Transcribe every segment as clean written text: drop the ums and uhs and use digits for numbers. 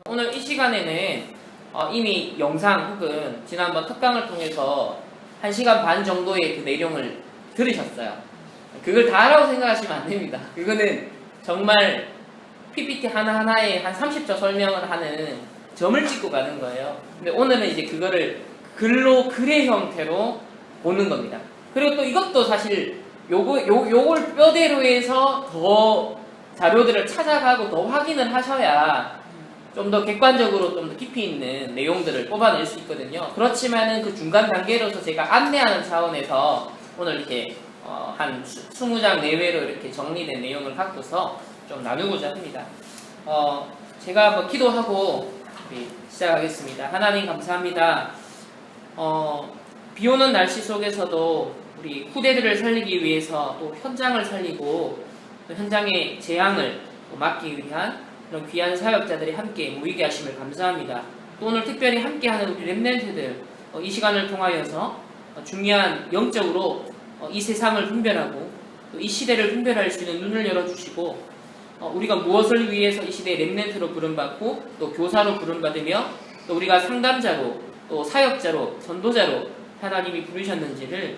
오늘 이 시간에는 이미 영상 혹은 지난번 특강을 통해서 1시간 반 정도의 그 내용을 들으셨어요. 그걸 다 하라고 생각하시면 안 됩니다. 그거는 정말 PPT 하나하나에 한 30초 설명을 하는 점을 찍고 가는 거예요. 근데 오늘은 이제 그거를 글로 글의 형태로 보는 겁니다. 그리고 또 이것도 사실 요걸 뼈대로 해서 더 자료들을 찾아가고 더 확인을 하셔야 좀 더 객관적으로 좀 더 깊이 있는 내용들을 뽑아낼 수 있거든요. 그렇지만은 그 중간 단계로서 제가 안내하는 차원에서 오늘 이렇게 한 20장 내외로 이렇게 정리된 내용을 갖고서 좀 나누고자 합니다. 제가 한번 기도하고 시작하겠습니다. 하나님 감사합니다. 비 오는 날씨 속에서도 우리 후대들을 살리기 위해서 또 현장을 살리고 또 현장의 재앙을 막기 위한 그런 귀한 사역자들이 함께 모이게 하심을 감사합니다. 또 오늘 특별히 함께하는 우리 렘넌트들 이 시간을 통하여서 중요한 영적으로 이 세상을 분별하고 또 이 시대를 분별할 수 있는 눈을 열어주시고 우리가 무엇을 위해서 이 시대의 렘넌트로 부름받고 또 교사로 부름받으며 또 우리가 상담자로 또 사역자로 전도자로 하나님이 부르셨는지를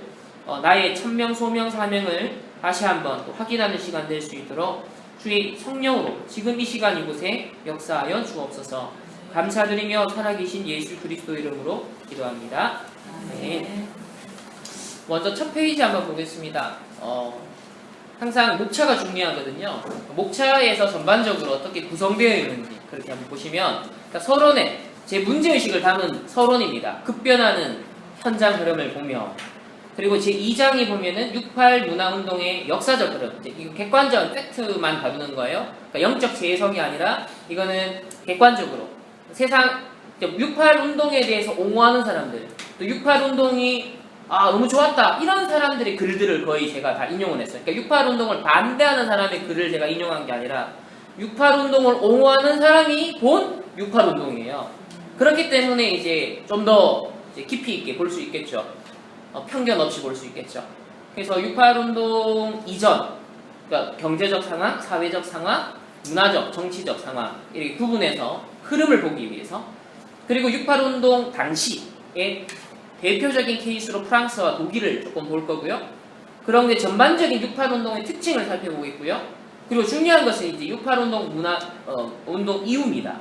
나의 천명 소명 사명을 다시 한번 또 확인하는 시간 될 수 있도록 주의 성령으로 지금 이 시간 이곳에 역사하여 주옵소서. 감사드리며 살아계신 예수 그리스도 이름으로 기도합니다. 네. 먼저 첫 페이지 한번 보겠습니다. 항상 목차가 중요하거든요. 목차에서 전반적으로 어떻게 구성되어 있는지 그렇게 한번 보시면 그러니까 서론에 제 문제의식을 담은 서론입니다. 급변하는 현장 흐름을 보며 그리고 제2장이 보면은 6.8 문화운동의 역사적 흐름, 이거 객관적 팩트만 다루는 거예요. 그러니까 영적 재해석이 아니라 이거는 객관적으로 세상 6.8 운동에 대해서 옹호하는 사람들, 또 6.8 운동이 너무 좋았다 이런 사람들의 글들을 거의 제가 다 인용을 했어요. 그러니까 6.8 운동을 반대하는 사람의 글을 제가 인용한 게 아니라 6.8 운동을 옹호하는 사람이 본 6.8 운동이에요. 그렇기 때문에 이제 좀 더 깊이 있게 볼 수 있겠죠. 편견 없이 볼 수 있겠죠. 그래서 6.8 운동 이전, 그러니까 경제적 상황, 사회적 상황, 문화적, 정치적 상황 이렇게 구분해서 흐름을 보기 위해서 그리고 6.8 운동 당시의 대표적인 케이스로 프랑스와 독일을 조금 볼 거고요. 그런 게 전반적인 6.8 운동의 특징을 살펴보겠고요. 그리고 중요한 것은 이제 6.8 운동 운동 이후입니다.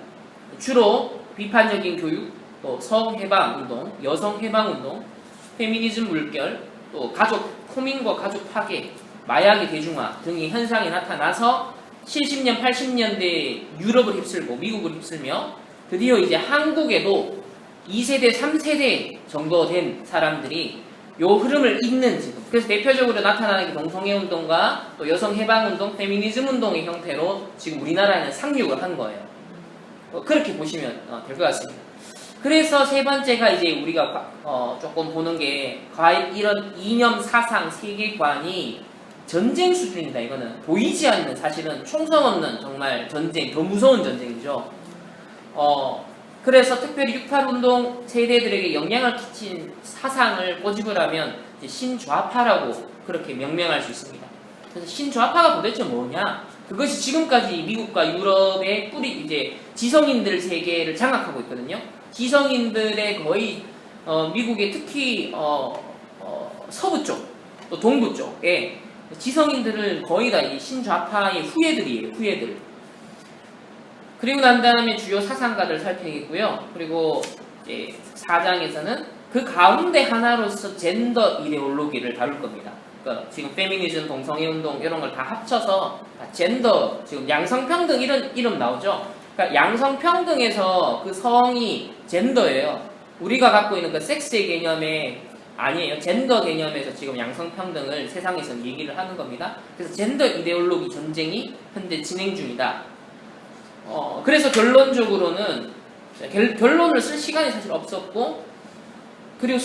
주로 비판적인 교육, 또 성해방 운동, 여성 해방 운동, 페미니즘 물결, 또 가족 포민과 가족 파괴, 마약의 대중화 등의 현상이 나타나서 70년, 80년대 유럽을 휩쓸고 미국을 휩쓸며 드디어 이제 한국에도 2세대, 3세대 정도 된 사람들이 요 흐름을 잇는 지금. 그래서 대표적으로 나타나는 게 동성애 운동과 또 여성 해방 운동, 페미니즘 운동의 형태로 지금 우리나라에는 상륙을 한 거예요. 그렇게 보시면 될 것 같습니다. 그래서 세 번째가 이제 우리가 조금 보는 게 과연 이런 이념, 사상, 세계관이 전쟁 수준이다. 이거는 보이지 않는 사실은 총성 없는 정말 전쟁, 더 무서운 전쟁이죠. 그래서 특별히 6.8 운동 세대들에게 영향을 끼친 사상을 꼬집을 하면 이제 신좌파라고 그렇게 명명할 수 있습니다. 그래서 신좌파가 도대체 뭐냐? 그것이 지금까지 미국과 유럽의 뿌리 이제 지성인들 세계를 장악하고 있거든요. 지성인들의 거의 미국의 특히 서부 쪽, 또 동부 쪽에 지성인들은 거의 다 이 신좌파의 후예들이에요. 후예들. 그리고 난 다음에 주요 사상가들 살펴보겠고요. 그리고 이제 4장에서는 그 가운데 하나로서 젠더 이데올로기를 다룰 겁니다. 그러니까 지금 페미니즘, 동성애 운동 이런 걸 다 합쳐서 다 젠더, 지금 양성평등 이런 이름 나오죠. 그러니까 양성평등에서 그 성이 젠더예요. 우리가 갖고 있는 그 섹스의 개념에 아니에요. 젠더 개념에서 지금 양성평등을 세상에서 얘기를 하는 겁니다. 그래서 젠더 이데올로기 전쟁이 현재 진행 중이다. 그래서 결론적으로는 결론을 쓸 시간이 사실 없었고 그리고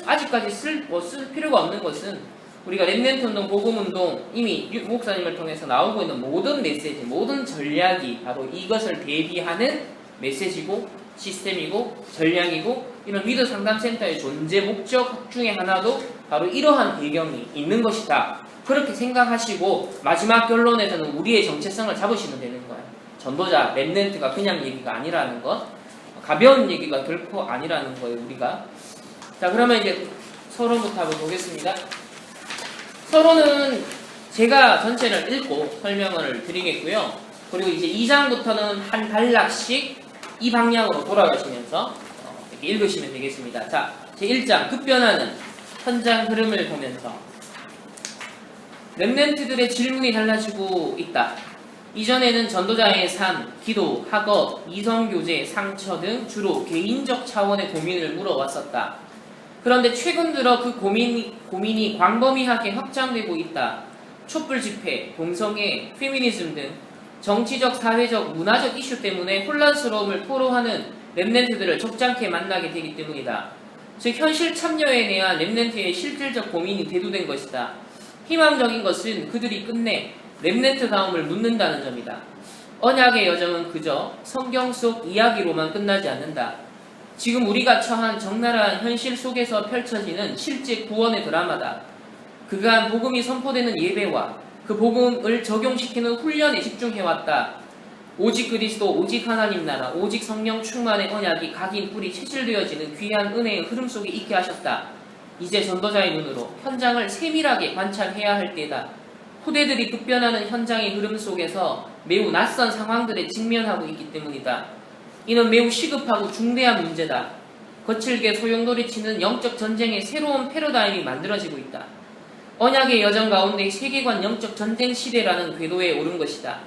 아직까지 쓸 필요가 없는 것은 우리가 렘넌트 운동, 복음 운동 이미 목사님을 통해서 나오고 있는 모든 메시지, 모든 전략이 바로 이것을 대비하는 메시지고 시스템이고 전략이고 이런 리더 상담센터의 존재 목적 중에 하나도 바로 이러한 배경이 있는 것이다. 그렇게 생각하시고 마지막 결론에서는 우리의 정체성을 잡으시면 되는 거예요. 전도자, 렘넌트가 그냥 얘기가 아니라는 것, 가벼운 얘기가 결코 아니라는 거예요, 우리가. 자, 그러면 이제 서론부터 한번 보겠습니다. 서론은 제가 전체를 읽고 설명을 드리겠고요. 그리고 이제 2장부터는 한 단락씩 이 방향으로 돌아가시면서 이렇게 읽으시면 되겠습니다. 자, 제1장 급변하는 현장 흐름을 보면서 렘넌트들의 질문이 달라지고 있다. 이전에는 전도자의 삶, 기도, 학업, 이성교제, 상처 등 주로 개인적 차원의 고민을 물어왔었다. 그런데 최근 들어 그 고민이 광범위하게 확장되고 있다. 촛불 집회, 동성애, 페미니즘 등 정치적, 사회적, 문화적 이슈 때문에 혼란스러움을 토로하는 렘넌트들을 적잖게 만나게 되기 때문이다. 즉 현실 참여에 대한 렘넌트의 실질적 고민이 대두된 것이다. 희망적인 것은 그들이 끝내 렘넌트다움을 묻는다는 점이다. 언약의 여정은 그저 성경 속 이야기로만 끝나지 않는다. 지금 우리가 처한 적나라한 현실 속에서 펼쳐지는 실제 구원의 드라마다. 그간 복음이 선포되는 예배와 그 복음을 적용시키는 훈련에 집중해왔다. 오직 그리스도, 오직 하나님 나라, 오직 성령 충만의 언약이 각인 뿌리 체질되어지는 귀한 은혜의 흐름 속에 있게 하셨다. 이제 전도자의 눈으로 현장을 세밀하게 관찰해야 할 때다. 후대들이 급변하는 현장의 흐름 속에서 매우 낯선 상황들에 직면하고 있기 때문이다. 이는 매우 시급하고 중대한 문제다. 거칠게 소용돌이치는 영적 전쟁의 새로운 패러다임이 만들어지고 있다. 언약의 여정 가운데 세계관 영적 전쟁 시대라는 궤도에 오른 것이다.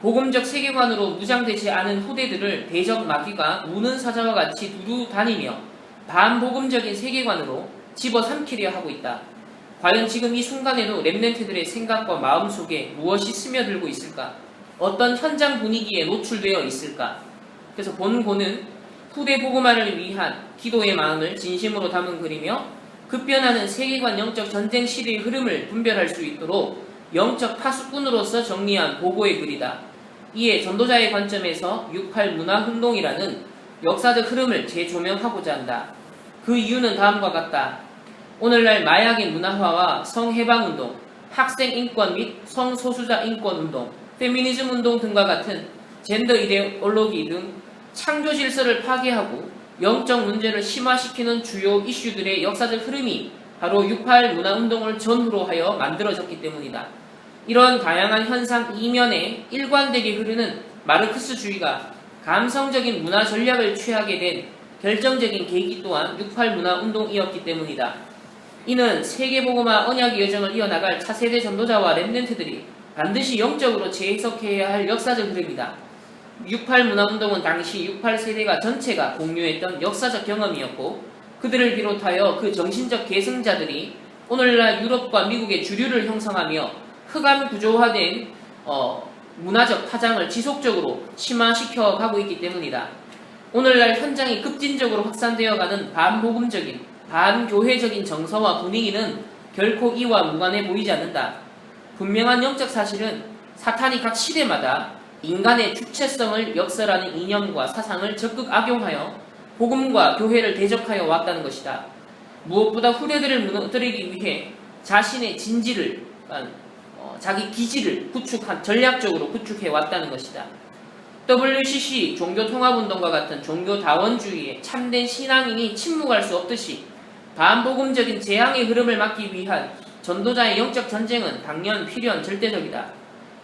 복음적 세계관으로 무장되지 않은 후대들을 대적 마귀가 무는 사자와 같이 두루 다니며 반복음적인 세계관으로 집어삼키려 하고 있다. 과연 지금 이 순간에도 렘넌트들의 생각과 마음 속에 무엇이 스며들고 있을까? 어떤 현장 분위기에 노출되어 있을까? 그래서 본고는 후대 복음화를 위한 기도의 마음을 진심으로 담은 글이며 급변하는 세계관 영적 전쟁 시대의 흐름을 분별할 수 있도록 영적 파수꾼으로서 정리한 보고의 글이다. 이에 전도자의 관점에서 6.8 문화운동이라는 역사적 흐름을 재조명하고자 한다. 그 이유는 다음과 같다. 오늘날 마약의 문화화와 성해방운동, 학생 인권 및 성소수자 인권 운동, 페미니즘 운동 등과 같은 젠더 이데올로기 등 창조 질서를 파괴하고 영적 문제를 심화시키는 주요 이슈들의 역사적 흐름이 바로 6.8 문화운동을 전후로 하여 만들어졌기 때문이다. 이런 다양한 현상 이면에 일관되게 흐르는 마르크스주의가 감성적인 문화 전략을 취하게 된 결정적인 계기 또한 6.8 문화운동이었기 때문이다. 이는 세계복음화 언약의 여정을 이어나갈 차세대 전도자와 렘넌트들이 반드시 영적으로 재해석해야 할 역사적 흐름이다. 6.8 문화운동은 당시 6.8 세대가 전체가 공유했던 역사적 경험이었고 그들을 비롯하여 그 정신적 계승자들이 오늘날 유럽과 미국의 주류를 형성하며 흑암 구조화된 문화적 파장을 지속적으로 심화시켜 가고 있기 때문이다. 오늘날 현장이 급진적으로 확산되어가는 반복음적인 반교회적인 정서와 분위기는 결코 이와 무관해 보이지 않는다. 분명한 영적 사실은 사탄이 각 시대마다 인간의 주체성을 역설하는 이념과 사상을 적극 악용하여 복음과 교회를 대적하여 왔다는 것이다. 무엇보다 후대들을 무너뜨리기 위해 자신의 진지를 자기 기지를 전략적으로 구축해 왔다는 것이다. WCC 종교통합운동과 같은 종교다원주의에 참된 신앙인이 침묵할 수 없듯이 반복음적인 재앙의 흐름을 막기 위한 전도자의 영적 전쟁은 당연 필연 절대적이다.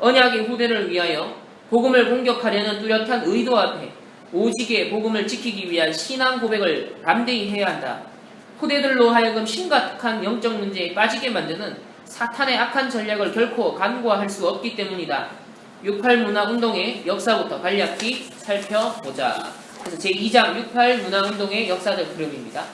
언약의 후대를 위하여 복음을 공격하려는 뚜렷한 의도 앞에 오직의 복음을 지키기 위한 신앙 고백을 담대히 해야 한다. 후대들로 하여금 심각한 영적 문제에 빠지게 만드는 사탄의 악한 전략을 결코 간과할 수 없기 때문이다. 6.8 문화운동의 역사부터 간략히 살펴보자. 그래서 제2장 6.8 문화운동의 역사적 흐름입니다.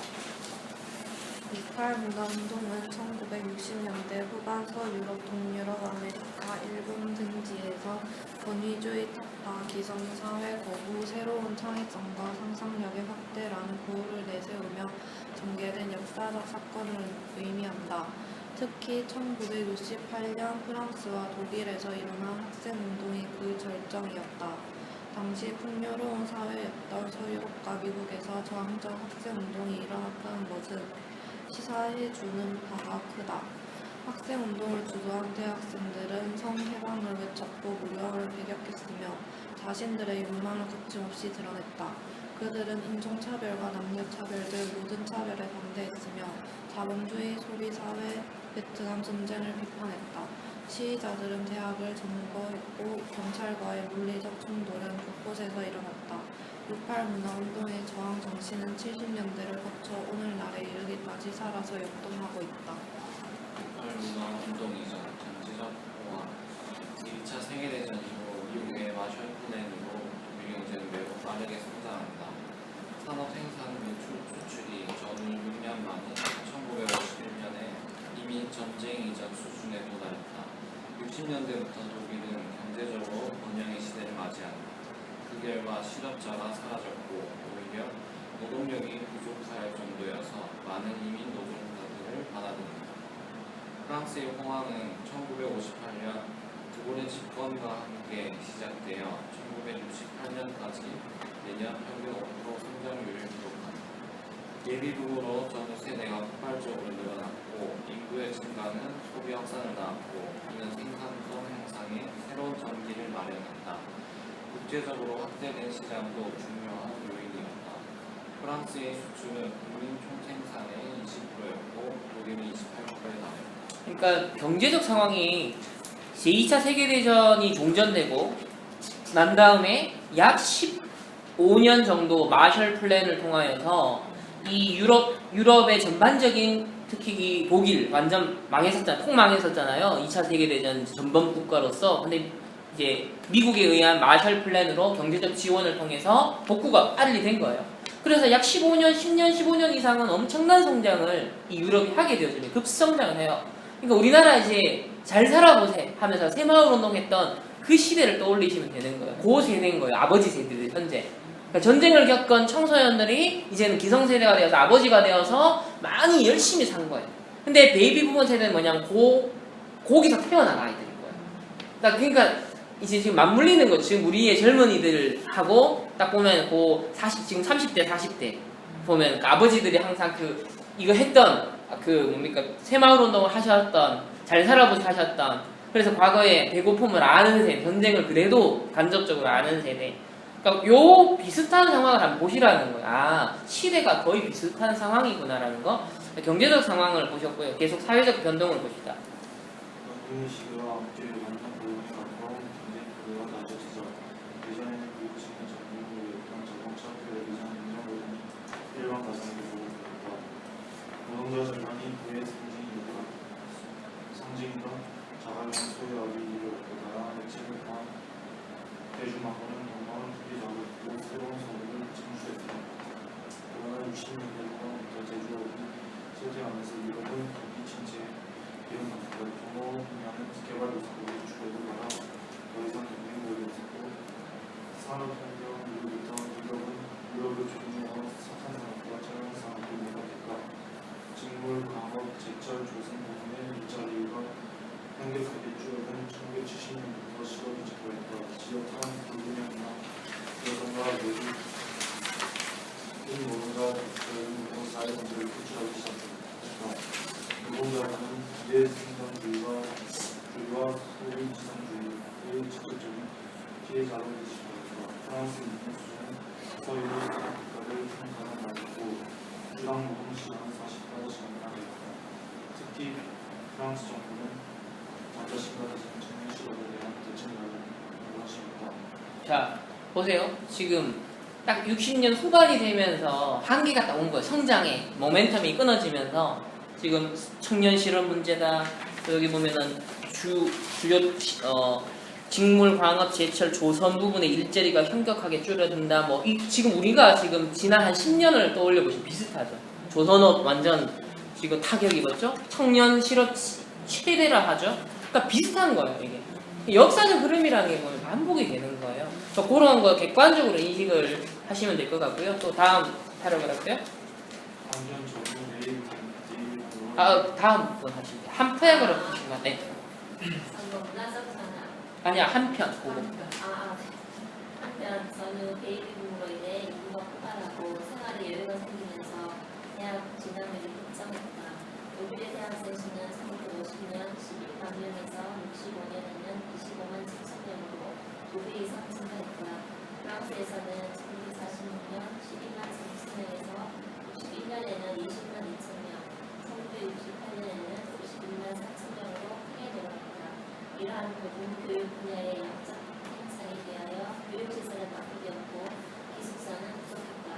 6.8 문화운동은 1960년대 후반 서유럽, 동유럽, 아메리카, 일본 등지에서 권위주의 타파, 기성사회 거부, 새로운 창의성과 상상력의 확대라는 구호를 내세우며 전개된 역사적 사건을 의미한다. 특히 1968년 프랑스와 독일에서 일어난 학생운동이 그 절정이었다. 당시 풍요로운 사회였던 서유럽과 미국에서 저항적 학생운동이 일어났다는 것은 시사해주는 바가 크다. 학생운동을 주도한 대학생들은 성해방을 외쳤고 무력을 배격했으며 자신들의 욕망을 거침없이 드러냈다. 그들은 인종차별과 남녀차별 등 모든 차별에 반대했으며 자본주의 소비사회 베트남 전쟁을 비판했다. 시위자들은 대학을 점거했고 경찰과의 물리적衝돌은 곳곳에서 일어났다. 68 문화운동의 저항 정신은 70년대를 거쳐 오늘날에 이르기까지 살아서 역동하고 있다. 68 문화운동이 전체적 포화 2차 세계대전 이후 미국의 마셜 플랜으로 독일 경제는 매우 빠르게 성장한다. 산업 생산 및 수출이 전후 6년 만에 1951년에 이미 전쟁 이전 수준에 도달했다. 60년대부터 독일은 경제적으로 번영의 시대를 맞이한다. 그 결과 실업자가 사라졌고 오히려 노동력이 부족할 정도여서 많은 이민 노동자들을 받아들인다. 프랑스의 호황은 1958년 드골의 집권과 함께 시작되어 1968년까지 매년 평균 5% 성장률을 기록한다. 예비부로 전 세대가 폭발적으로 늘어났고 인구의 증가는 소비 확산을 낳았고 이는 생산성 향상에 새로운 전기를 마련한다. 국제적으로 확대된 시장도 중요한 요인이었다. 프랑스의 수출은 국민 총생산의 20%였고 독일은 28%에 달했다. 그러니까 경제적 상황이 제2차 세계대전이 종전되고 난 다음에 약 15년 정도 마셜 플랜을 통하여서 이 유럽의 전반적인 특히 이 독일 완전 망했었잖아요. 폭망했었잖아요. 2차 세계대전 전범 국가로서. 근데 이제 미국에 의한 마셜 플랜으로 경제적 지원을 통해서 복구가 빨리 된 거예요. 그래서 약 15년, 10년, 15년 이상은 엄청난 성장을 이 유럽이 하게 되어집니다. 급성장을 해요. 그러니까 우리나라 이제 잘 살아보세 하면서 새마을 운동했던 그 시대를 떠올리시면 되는 거예요. 그 세대인 거예요. 아버지 세대들 현재. 그러니까 전쟁을 겪은 청소년들이 이제는 기성세대가 되어서 아버지가 되어서 많이 열심히 산 거예요. 근데 베이비 부모 세대는 뭐냐면 거기서 태어난 아이들인 거예요. 그러니까 이제 지금 맞물리는 거죠. 지금 우리의 젊은이들하고 딱 보면 지금 30대, 40대 보면 그 아버지들이 항상 이거 했던 새마을 운동을 하셨던, 잘 살아보시 하셨던, 그래서 과거에 배고픔을 아는 세대, 전쟁을 그래도 간접적으로 아는 세대. 그러니까 요 비슷한 상황을 한번 보시라는 거예요. 아, 시대가 거의 비슷한 상황이구나라는 거. 경제적 상황을 보셨고요. 계속 사회적 변동을 보시다. 국민 시대와 함께 완전 고용에 가까운 경제 부가 낮아지자 예전에는 미국식의 전문으로였던 자동차 텔레비전 인정고용이 일반 가정에 보급됐다. 노동자 절반이 부의 상징이던 자가용 소유하기 이르렀고 다양한 대책을 포함 대중망원은 동방을 크게 잡았고 새로운 소득을 창출했다. 그러나 60년대부터 제조업이 쇠퇴하면서 유럽은 경기 침체에 이어났고 동호 분야는 개발도상국의 주력을 받아 더 이상 경쟁력이 없었고 산업혁명 이후부터 유럽을 종주하고 석탄산업과 천연산업을 모각했다. 직물, 광업, 제철, 조선 부분의 일자리가 현격하게 줄어든 1970년부터 실업이 증가했다. 지역간 불균형이나 여성과 외국 노동자들은 사회 문제를 표출하기 시작했다. 노동자는 비례생산주의와 소비지상주의의 직접적인 피해자로 지시했다. 프랑스 민주주의는 서유의 국가를 평가는 낮았고 주당 노동 시간은 48시간이나 되었다. 특히 프랑스 정부는 먼저 심각해진 청년 실업에 대한 대책을 마련했다. 자, 보세요. 지금 딱 60년 후반이 되면서 한계가 딱 온 거예요. 성장의 모멘텀이 끊어지면서 지금 청년 실업 문제다. 여기 보면은 주요 직물, 광업, 제철, 조선 부분의 일자리가 현격하게 줄어든다. 지금 우리가 지금 지난 한 10년을 떠올려 보시면 비슷하죠. 조선업 완전 지금 타격 입었죠. 청년 실업 최대라 하죠. 그러니까 비슷한 거예요, 이게. 역사적 흐름이라는 게 보면 반복이 되는 거예요. 그런 거 객관적으로 인식을 하시면 될 것 같고요. 또 다음 패러그래프요. 환경 적응 내일 다음 분 하시면 돼요. 한 패러그래프 하시면 네. 아니야, 한 편. 그거. 한편 저는 베이비 붐으로 인해 인구가 폭발하고 생활에 여유가 생기면서 대학 진학률이 급증했다. 독일의 대학생 수는 1950년 11만 명에서 65년에는 25만 7천 명으로 2배 이상 증가했다. 프랑스에서는 1946년 12만 3천 명에서 61년에는 20만 2천 명, 1968년에는 51만 4천 명으로 크게 늘어났다. 이러한 고등교육 분야의 양적 향상에 대하여 교육시설은 바뀌었고 기숙사는 부족했다.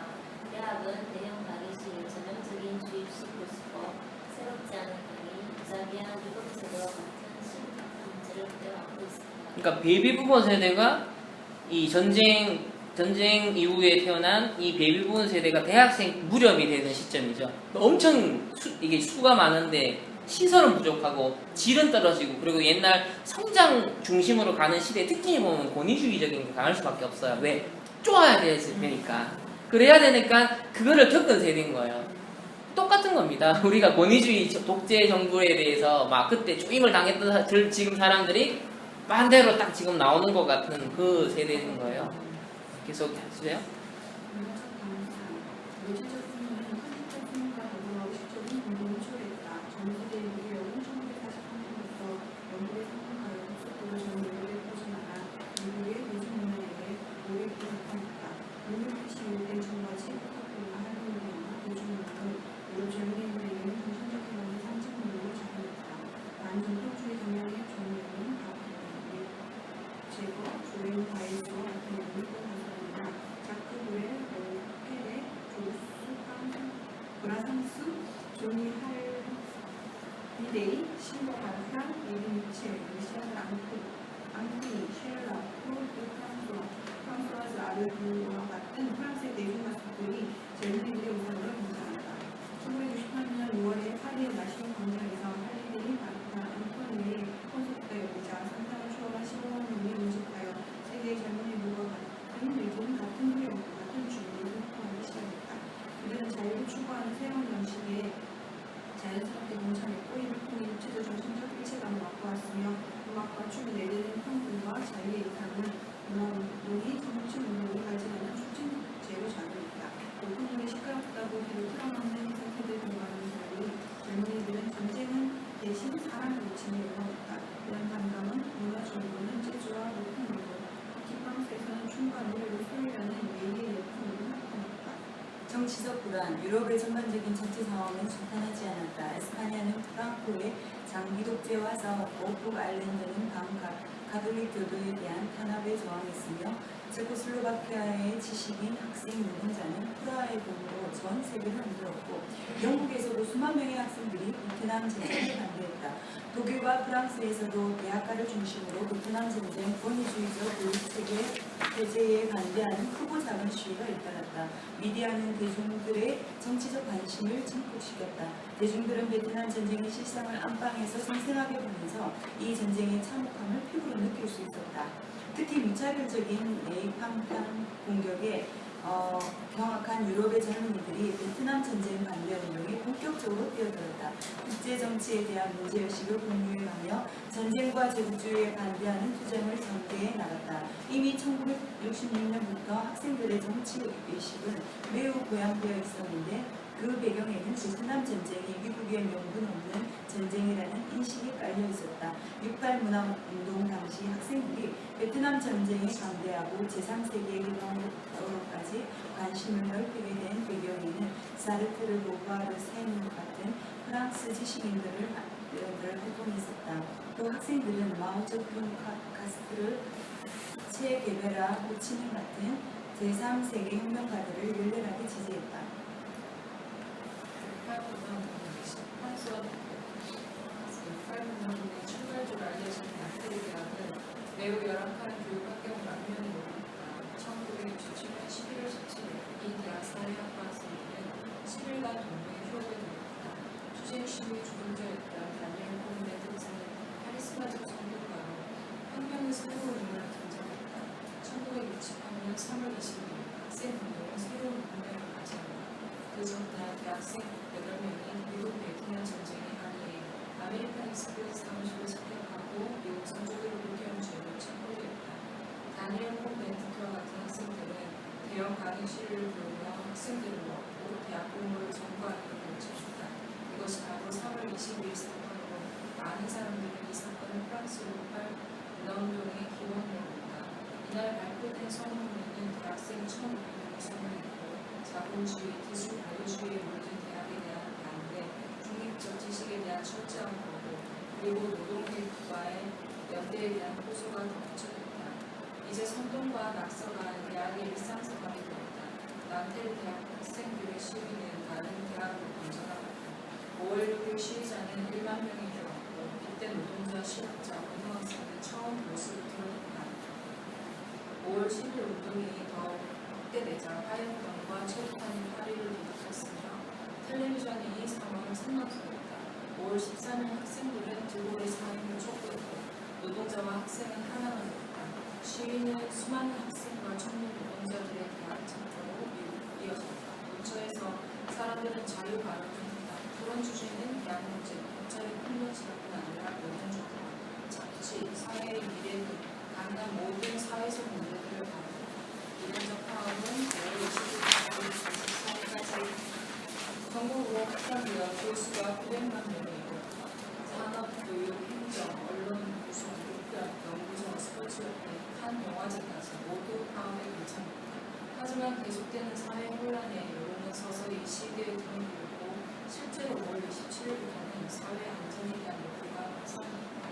대학은 대형 강의실, 전형적인 주입식 교수법, 새롭지 않은 강의, 무자비한 유급제도와 같은 심각 문제를 해왔고 있습니다. 그러니까 베이비 부모 세대가 이 전쟁 이후에 태어난 이 베이비 부모 세대가 대학생 무렵이 되는 시점이죠. 엄청 이게 수가 많은데 시설은 부족하고 질은 떨어지고 그리고 옛날 성장 중심으로 가는 시대의 특징이 보면 권위주의적인 게 강할 수밖에 없어요. 왜? 쪼아야 되니까. 그래야 되니까 그거를 겪은 세대인 거예요. 똑같은 겁니다. 우리가 권위주의 독재 정부에 대해서 막 그때 쪼임을 당했던 지금 사람들이 반대로 딱 지금 나오는 것 같은 그 세대인 거예요. 계속 하세요. 외주적 수능은 컨셉적 수능과 더불어 의식적인 공동을 초래했다. 정부대 미국은 1948년부터 영국의 상품가를 급속도로 전 미국에 퍼져나가 미국의 대중문화에게 오랫동안 나타났다. 문명 PC 일대 청바지, 포토폴라, 할로윈과 대중문화는 유럽 젊은이들에게는 정신적 해방의 상징물로 작용했다. 반전통주의 경향의 종류는 제거, 조인 바이스와 같은 영국과 가설이나 자크 브렐, 로케레, 조스, 브라상스, 조니 할리데이, 실버 바르타, 에리 미첼, 리샤드 앙토니, 쉘라, 클로드 프랑소아즈 아르드와 같은 프랑스의 대중가수들이 젊은이들의 우상으로 등장한다. 1968년 6월에 파리의 나시온 광장에서 할리데이, 바르타, 앙토니의 콘서트가 열리자 상상을 초월한 15만 명이 모집하여 세계의 젊은이들과 같은 외국인 같은 후회와 같은 주문을 선포하기 시작했다. 그들은 자유를 추구하는 새로운 양식에 자연스럽게 동참했고 이를 통해 육체적 정신적 일체감을 맛보았으며 음악과 춤이 내리는 평등과 자유의 이상은 문화운동이 정치운동을 가지는 촉진제로 작용했다. 오픈물이 시끄럽다고 뒤로 틀어막는 세대 공간을 달리 젊은이들은 전쟁은 대신 사랑을 외치며 열어왔다. 이런 반감은 문화적으로는 재즈와 로큰롤로, 특히 프랑스에서는 춤과 노래를 소유하는 예의의 예품으로 나타났다. 정치적 불안, 유럽의 전반적인 정치 상황은 순탄하지 않았다. 에스파냐는 프랑코의 장기 독재와 싸웠고 북아일랜드는 가톨릭 교도에 대한 탄압에 저항했으며 체코슬로바키아의 지식인 학생 노동자는 프라하의 봄으로 전 세계를 흔들었고 영국에서도 수만 명의 학생들이 베트남 전쟁을 반대했다. 독일과 프랑스에서도 대학가를 중심으로 베트남 전쟁 권위주의적 교육체계 폐지에 반대하는 크고 작은 시위가 잇따랐다. 미디어는 대중들의 정치적 관심을 증폭시켰다. 대중들은 베트남 전쟁의 실상을 안방에서 생생하게 보면서 이 전쟁의 참혹함을 피부로 느낄 수 있었다. 특히 무차별적인 네이팜탄 공격에 경악한 유럽의 젊은이들이 베트남 전쟁 반대 운동에 본격적으로 뛰어들었다. 국제 정치에 대한 문제의식을 공유해가며 전쟁과 제국주의에 반대하는 투쟁을 전개해 나갔다. 이미 1966년부터 학생들의 정치의식은 매우 고양되어 있었는데 그 배경에는 베트남 전쟁이 미국의 명분 없는 전쟁이라는 인식이 깔려 있었다. 68 문화운동 당시 학생들이 베트남 전쟁에 반대하고 제3세계의 해방으로까지 관심을 넓히게 된 배경에는 사르트르, 보부아르, 세민 같은 프랑스 지식인들을 활동이 있었다. 또 학생들은 마오쩌둥, 카스트르, 체 게베라, 호치민 같은 제3세계 혁명가들을 열렬하게 지지했다. 프랑스와 문화운동의 출발지로 알려진 나트리 대학은 매우 열악한 교육 환경 막면을 놓았다. 1967년 11월 17일 이 대학 사회학과 학생들은 11간 동맹에 휴업에 들어갔다. 투쟁 시위의 주동자였던 다니엘 홈레드 의사는 카리스마적 선교가로 혁명의 새로운 인물로 등장했다. 1968년 3월 20일 학생운동은 새로운 운명을 맞이한다. 그 전날 대학생 8명이 미국 베트남 전쟁에 항의해 아메리칸 익스프레스 사무실을 습격하고 미국 선조들을 불쾌한 죄로 체포되었다. 다니엘 홈벤트와 같은 학생들은 대형 강의실을 이용하여 학생들을 모았고 대학 공부를 전부하는 걸 펼쳤다. 이것이 바로 3월 22일 사건으로 많은 사람들은 이 사건을 프랑스 6.28 문화운동의 기원이랍니다. 이날 발표된 선언문에는 대학생 1,500명이 참여했고 자본주의, 기술 발효주의에 물든 대학에 대한 반대, 중립적 지식에 대한 철저한 거부, 그리고 노동일과의 연대에 대한 호소가 덧붙여졌다. 이제 선동과 낙서가 대학의 일상생활이 되었다. 난테르 대학 학생들의 시위는 다른 대학으로 번져나갔다. 5월 6일 시위자는 1만 명이 되었고 이때 노동자, 실업자, 고등학생은 처음 모습을 드러냈다. 5월 10일 운동이 더 확대되자 화염병과 체류탄이 파리를 뒤덮었으며 텔레비전이 이 상황을 생방송했다. 5월 13일 학생들은 드골의 사임을 촉구했고 노동자와 학생은 하나가 되었다. 시위는 수많은 학생과 청년 노동자들의 대학 창고로 이어졌다. 근처에서 사람들은 자유 발언을 했다. 그런 주제는 대학 문제, 경찰의 폭력이뿐 아니라 노동조건, 자치, 사회의 미래 등 다양한 모든 사회적 문제들을 다뤘다. 이런적 파업은 5월 20일부터 24일까지 전국으로 확산되어 교수가 900만 명이 이르렀다. 산업, 교육, 행정, 언론, 무술, 육변, 연구소, 스포츠협회, 한 영화제까지 모두 파업에 동참했다. 하지만 계속되는 사회 혼란에 여론은 서서히 시대에 등을 돌고 실제로 5월 27일부터는 사회 안전에 대한 요구가 확산했다.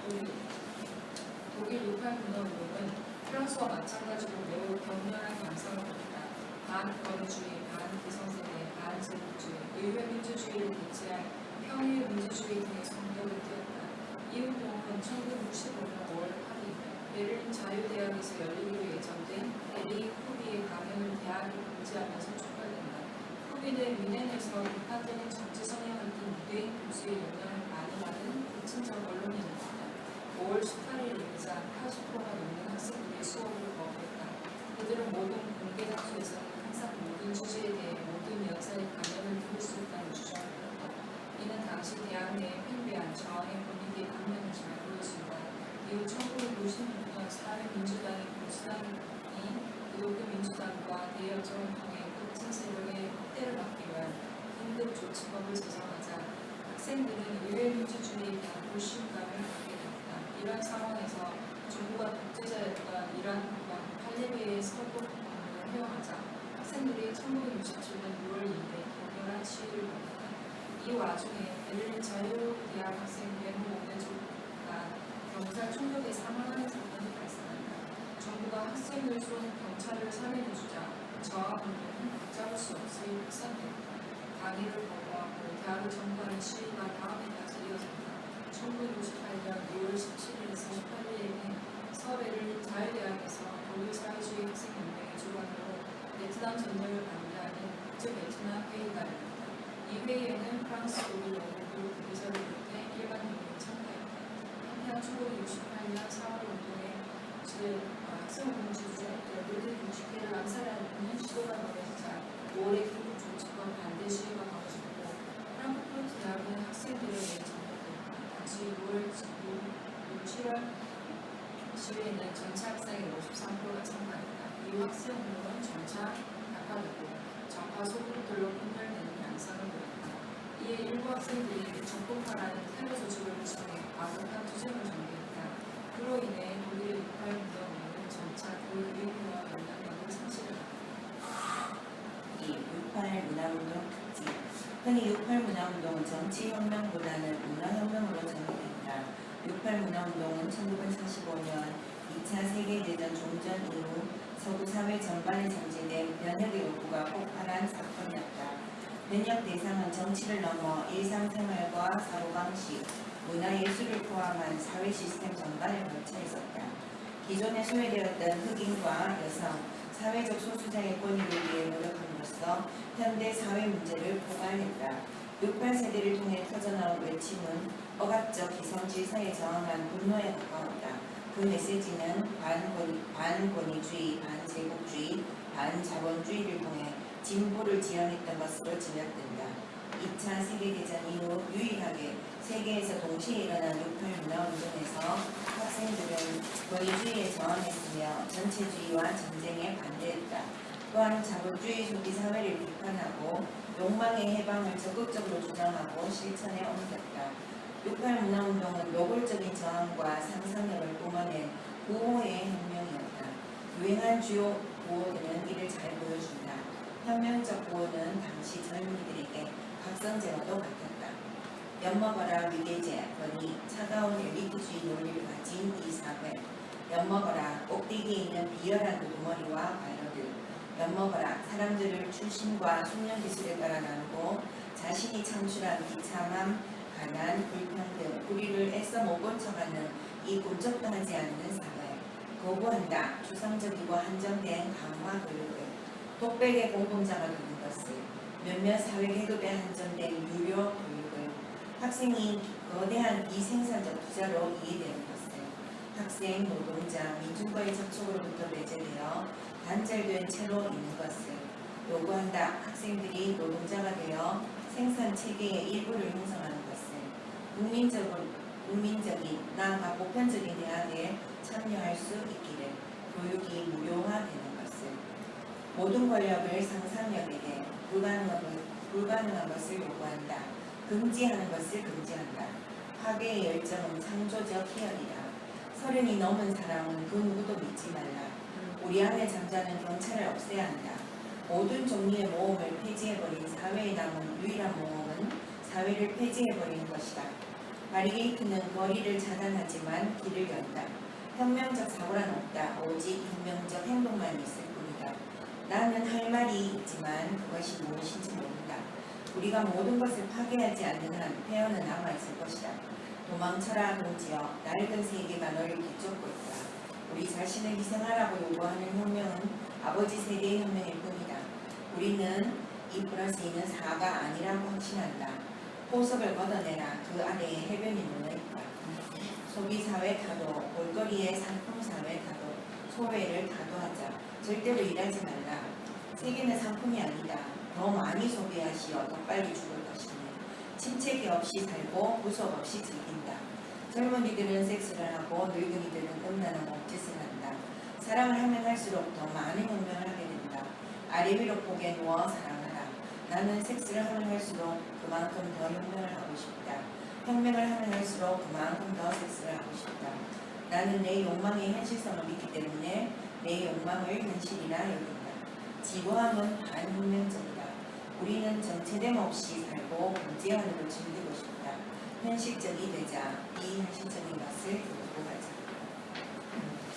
독일 6.28 문화운동은 프랑스와 마찬가지로 매우 격렬한 양상을 보였다. 반권위주의, 반기성세대, 반제국주의, 의회민주주의를 대체할 평의민주주의 등의 성격을 띄었다. 이 운동은 1965년 5월 8일 베를린 자유대학에서 열리기로 예정된 에리 후비의 강연을 대학이 금지하면서 촉발된다. 후비는 뮌헨에서 비판되는 정치 성향을 띤 유대인 교수의 영향을 많이 받은 급진적 언론인이었다. 5월 18일 예자 80%가 넘는 학생들이 수업을 거부했다. 그들은 모든 공개 장소에서는 항상 모든 주제에 대해 모든 연사의 강연을 들을 수 있다는 주장을 했다. 이는 당시 대학 내의 팽배한 저항의 분위기의 강령을 잘 보여준다. 이후 1956년 사회민주당이 보수당이 기독교 민주당과 대여정을 통해 급진 세력의 확대를 막기 위한 긴급 조치법을 제정하자 학생들은 의회민주주의에 대한 불신감을 갖게 됐다. 이런 상황에서 정부가 독재자였던 이란과 팔레비의 서독권을 허용하자 학생들이 1967년 6월 2일에 격렬한 시위를 벌였다. 이 와중에 베를린 자유대학 학생 105개 조가 경찰 총격에 사망하는 사건이 발생한다. 정부가 학생을 쏜 경찰을 살해해주자 저항운동은 붙잡을 수 없이 확산되었다. 강의를 거부하고 대학을 점거하는 시위가 다음 해까지 이어졌다. 1968년 6월 17일에서 18일에는 서베를린 자유대학에서 독일 사회주의 학생연맹의 주관으로 베트남 전쟁을 반대하는 국제베트남 회의가 열렸다. 이 회의에는 프랑스, 독일, 영국, 대사를 비롯해 일반 국민이 참가했다. 한편 1968년 4월 운동에 학생운동 주주들 모든 60개를 암살하는 시도가 벌어지자 5월에 긴급 조치권 반대 시위가 벌어졌고 프랑크푸르트 대학은 학생들에 의해 전복됐다. 당시 6월 7월 시위에는 전체 학생의 53%가 참가했다. 이후 학생운동은 점차 약화되고 정파 소그룹들로 분열되는 양상을 보였다. 이에 일부 학생들이 적국파라는 테러 조직을 구성해 과격한 투쟁을 전개했다. 그로 인해 독일의 6.28 운동은 점차 그 유행과 영향력을 상실했다. 6.28 문화운동 특집. 흔히 6.28 문화운동은 정치혁명보다는 문화혁명으로 전개됐다. 6.28 문화운동은 1945년 2차 세계대전 종전 이후 서구 사회 전반에 전제된 변혁의 욕구가 폭발한 사건이었다. 변혁 대상은 정치를 넘어 일상생활과 사고방식, 문화예술을 포함한 사회 시스템 전반에 걸쳐 있었다. 기존에 소외되었던 흑인과 여성, 사회적 소수자의 권익을 위해 노력함으로써 현대 사회 문제를 포괄했다. 6.28 세대를 통해 터져나온 외침은 억압적 기성질서에 저항한 분노에 가까웠다. 그 메시지는 반권위주의, 반제국주의, 반자본주의를 통해 진보를 지향했던 것으로 지적된다. 2차 세계대전 이후 유일하게 세계에서 동시에 일어난 6.28 문화운동에서 학생들은 권위주의에 저항했으며 전체주의와 전쟁에 반대했다. 또한 자본주의 소비 사회를 비판하고 욕망의 해방을 적극적으로 주장하고 실천에 옮겼다. 68 문화운동은 노골적인 저항과 상상력을 뿜어낸 구호의 혁명이었다. 유행한 주요 구호들은 이를 잘 보여준다. 혁명적 구호는 당시 젊은이들에게 각성제와도 같았다. 엿먹어라 위계제, 거니 차가운 엘리트주의 논리를 가진 이 사회. 엿먹어라 꼭대기에 있는 비열한 우두머리와 발로들. 엿먹어라 사람들을 출신과 숙련기술에 따라 나누고 자신이 창출한 비참함, 가난, 불평등, 우리를 애써 못 고쳐가는 이 꿈쩍도 하지 않는 사회. 거부한다. 추상적이고 한정된 강화 교육을. 독백의 공공자가 되는 것을. 몇몇 사회계급에 한정된 유료 교육을. 학생이 거대한 비생산적 투자로 이해되는 것을. 학생, 노동자, 민중과의 접촉으로부터 배제되어 단절된 채로 있는 것을 요구한다. 학생들이 노동자가 되어 생산체계의 일부를 형성하는 것을. 국민적인 나아가 보편적인 대학에 참여할 수 있기를. 교육이 무료화되는 것을. 모든 권력을 상상력에게 불가능한 것을 요구한다. 금지하는 것을 금지한다. 파괴의 열정은 창조적 희열이다. 30이 넘은 사람은 그 누구도 믿지 말라. 우리 안에 잠자는 경찰을 없애야 한다. 모든 종류의 모험을 폐지해버린 사회에 남은 유일한 모험은 사회를 폐지해버리는 것이다. 바리게이트는 거리를 차단하지만 길을 연다. 혁명적 사고란 없다. 오직 혁명적 행동만 있을 뿐이다. 나는 할 말이 있지만 그것이 무엇인지 모른다. 우리가 모든 것을 파괴하지 않는 한 폐허는 남아있을 것이다. 도망쳐라 동지여. 낡은 세계가 너를 뒤쫓고 있다. 우리 자신을 희생하라고 요구하는 혁명은 아버지 세대의 혁명일 뿐이다. 우리는 2+2는 4가 아니라고 확신한다. 포석을 걷어내라. 그 아래에 해변이 놓여있다. 소비사회 타도, 볼거리의 상품사회 타도, 소외를 타도하자. 절대로 일하지 말라. 세계는 상품이 아니다. 더 많이 소비하시어 더 빨리 죽을 것이니. 침체기 없이 살고 구속 없이 즐긴다. 젊은이들은 섹스를 하고 늙은이들은 음란한 몸짓을 한다. 사랑을 하면 할수록 더 많은 혁명을 하게 된다. 아래 위로 폭에 누워 사랑하라. 나는 섹스를 하면 할수록 그만큼 더 혁명을 하고 싶다. 혁명을 하면 할수록 그만큼 더 섹스를 하고 싶다. 나는 내 욕망의 현실성을 믿기 때문에 내 욕망을 현실이라 여긴다. 지구함은 반혁명적이다. 우리는 정체됨 없이 살고 문제하는 즐기고 싶다. 현실적이 되자. 이 현실적인 것을 두고 가자.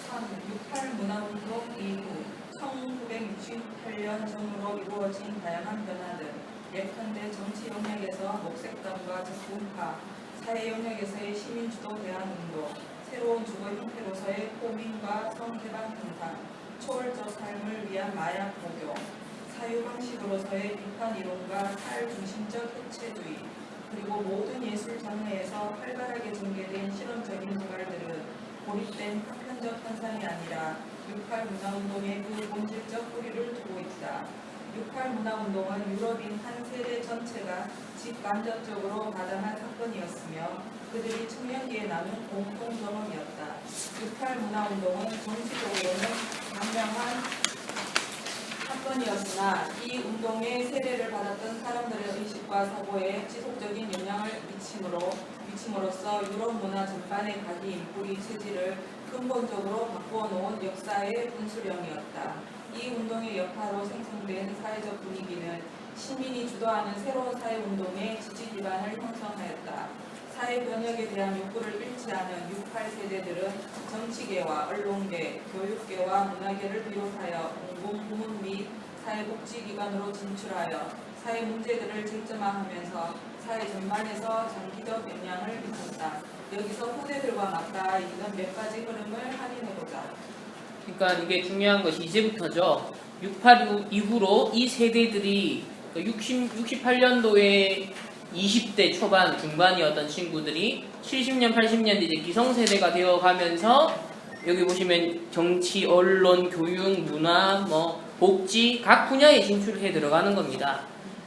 3. 68 문화운동 이후 1968년 전후로 이루어진 다양한 변화들, 예컨대 정치 영역에서 녹색당과 적군파, 사회 영역에서의 시민주도 대안운동, 새로운 주거 형태로서의 호민과 성개방 등판, 초월적 삶을 위한 마약 복용, 사유방식으로서의 비판 이론과 탈중심적 해체주의, 그리고 모든 예술 장르에서 활발하게 전개된 실험적인 개발들은 고립된 파편적 현상이 아니라 68 문화운동의 그 본질적 뿌리를 두고 있다. 68 문화운동은 유럽인 한 세대 전체가 직간접적으로 가담한 사건이었으며 그들이 청년기에 나눈 공통 경험이었다. 68 문화운동은 정치적으로는 강력한 사건이었으나 이 운동의 세례를 받았던 사람들의 의식과 사고에 지속적인 영향을 미침으로써 유럽 문화 전반의 각인, 뿌리 체질을 근본적으로 바꾸어 놓은 역사의 분수령이었다. 이 운동의 여파로 생성된 사회적 분위기는 시민이 주도하는 새로운 사회운동의 지지 기반을 형성하였다. 사회 변혁에 대한 욕구를 잃지 않은 68 세대들은 정치계와 언론계, 교육계와 문화계를 비롯하여 공공 부문 및 사회복지기관으로 진출하여 사회 문제들을 쟁점화하면서 사회 전반에서 장기적 영향을 미쳤다. 여기서 후대들과 맞닿아 있는 몇 가지 흐름을 확인해보자. 그러니까 이게 중요한 것이 이제부터죠. 68 이후로 이 세대들이 68년도에 20대 초반, 중반이었던 친구들이 70년, 80년대 이제 기성세대가 되어가면서 여기 보시면 정치, 언론, 교육, 문화, 복지 각 분야에 진출해 들어가는 겁니다.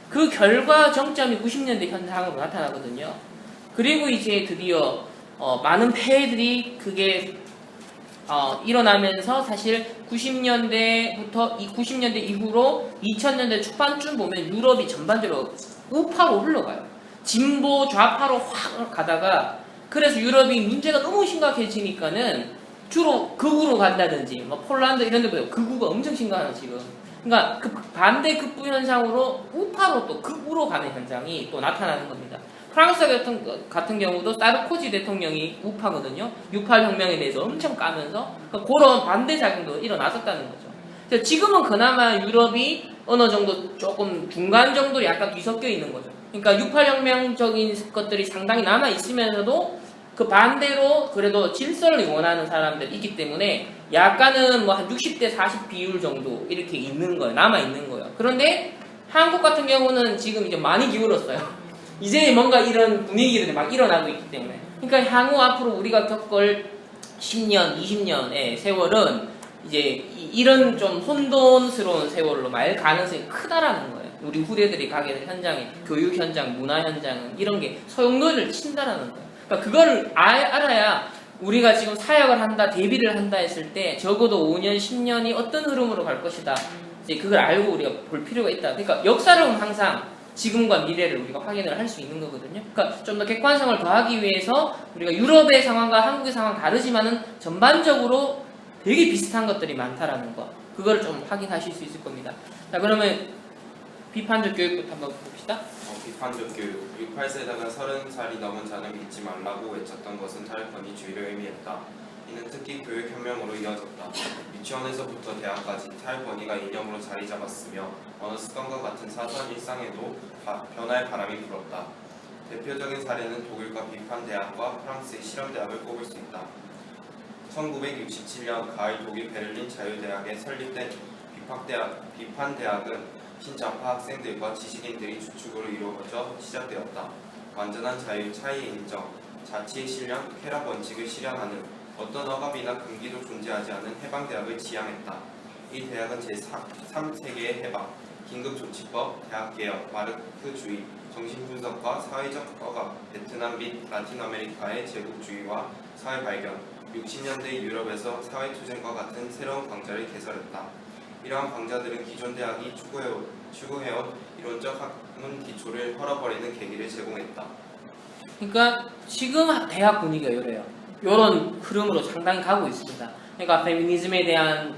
그 결과 정점이 90년대 현상으로 나타나거든요. 그리고 이제 드디어 많은 폐해들이 그게 일어나면서 사실 90년대부터 90년대 이후로 2000년대 초반쯤 보면 유럽이 전반적으로 우파로 흘러가요. 진보 좌파로 확 가다가 그래서 유럽이 문제가 너무 심각해지니까는 주로 극우로 간다든지 뭐 폴란드 이런 데 보면 극우가 엄청 심각해요 지금. 그러니까 그 반대 극부 현상으로 우파로 또 극우로 가는 현상이 또 나타나는 겁니다. 프랑스 같은 경우도 사르코지 대통령이 우파거든요. 68 혁명에 대해서 엄청 까면서 그런 반대 작용도 일어났었다는 거죠. 그래서 지금은 그나마 유럽이 어느 정도 조금 중간 정도로 약간 뒤섞여 있는 거죠. 그러니까 68 혁명적인 것들이 상당히 남아 있으면서도 그 반대로 그래도 질서를 원하는 사람들이 있기 때문에 약간은 뭐 한 60대 40 비율 정도 이렇게 있는 거예요. 남아 있는 거예요. 그런데 한국 같은 경우는 지금 이제 많이 기울었어요. 이제 뭔가 이런 분위기들이 막 일어나고 있기 때문에. 그러니까 향후 앞으로 우리가 겪을 10년, 20년의 세월은 이제 이런 좀 혼돈스러운 세월로 말 가능성이 크다라는 거예요. 우리 후대들이 가게 될 현장에 교육 현장, 문화 현장은 이런 게 소용돌이를 친다라는 거예요. 그러니까 그거를 알아야 우리가 지금 사역을 한다, 대비를 한다 했을 때 적어도 5년, 10년이 어떤 흐름으로 갈 것이다. 이제 그걸 알고 우리가 볼 필요가 있다. 그러니까 역사는 항상 지금과 미래를 우리가 확인을 할 수 있는 거거든요. 그러니까 좀 더 객관성을 더하기 위해서 우리가 유럽의 상황과 한국의 상황 다르지만은 전반적으로 되게 비슷한 것들이 많다라는 거. 그걸 좀 확인하실 수 있을 겁니다. 자, 그러면 비판적 교육부터 한번 봅시다. 비판적 교육. 68세다가 30살이 넘은 자는 믿지 말라고 외쳤던 것은 탈권위주의를 의미했다. 이는 특히 교육혁명으로 이어졌다. 유치원에서부터 대학까지 탈권위가 이념으로 자리 잡았으며 어느 습관과 같은 사소한 일상에도 변화의 바람이 불었다. 대표적인 사례는 독일과 비판대학과 프랑스의 실험대학을 꼽을 수 있다. 1967년 가을 독일 베를린 자유대학에 설립된 비판대학은 신자파 학생들과 지식인들이 주축으로 이루어져 시작되었다. 완전한 자유, 차이의 인정, 자치의 실현, 쾌락 원칙을 실현하는 어떤 억압이나 금기도 존재하지 않은 해방대학을 지향했다. 이 대학은 제3세계의 해방, 긴급조치법, 대학개혁, 마르크주의, 정신분석과 사회적 억압, 베트남 및 라틴 아메리카의 제국주의와 사회발견, 60년대 유럽에서 사회투쟁과 같은 새로운 강좌를 개설했다. 이러한 강좌들은 기존 대학이 추구해온 이론적 학문 기초를 헐어버리는 계기를 제공했다. 그러니까 지금 대학 분위기가 이래요. 이런 흐름으로 상당히 가고 있습니다. 그러니까 페미니즘에 대한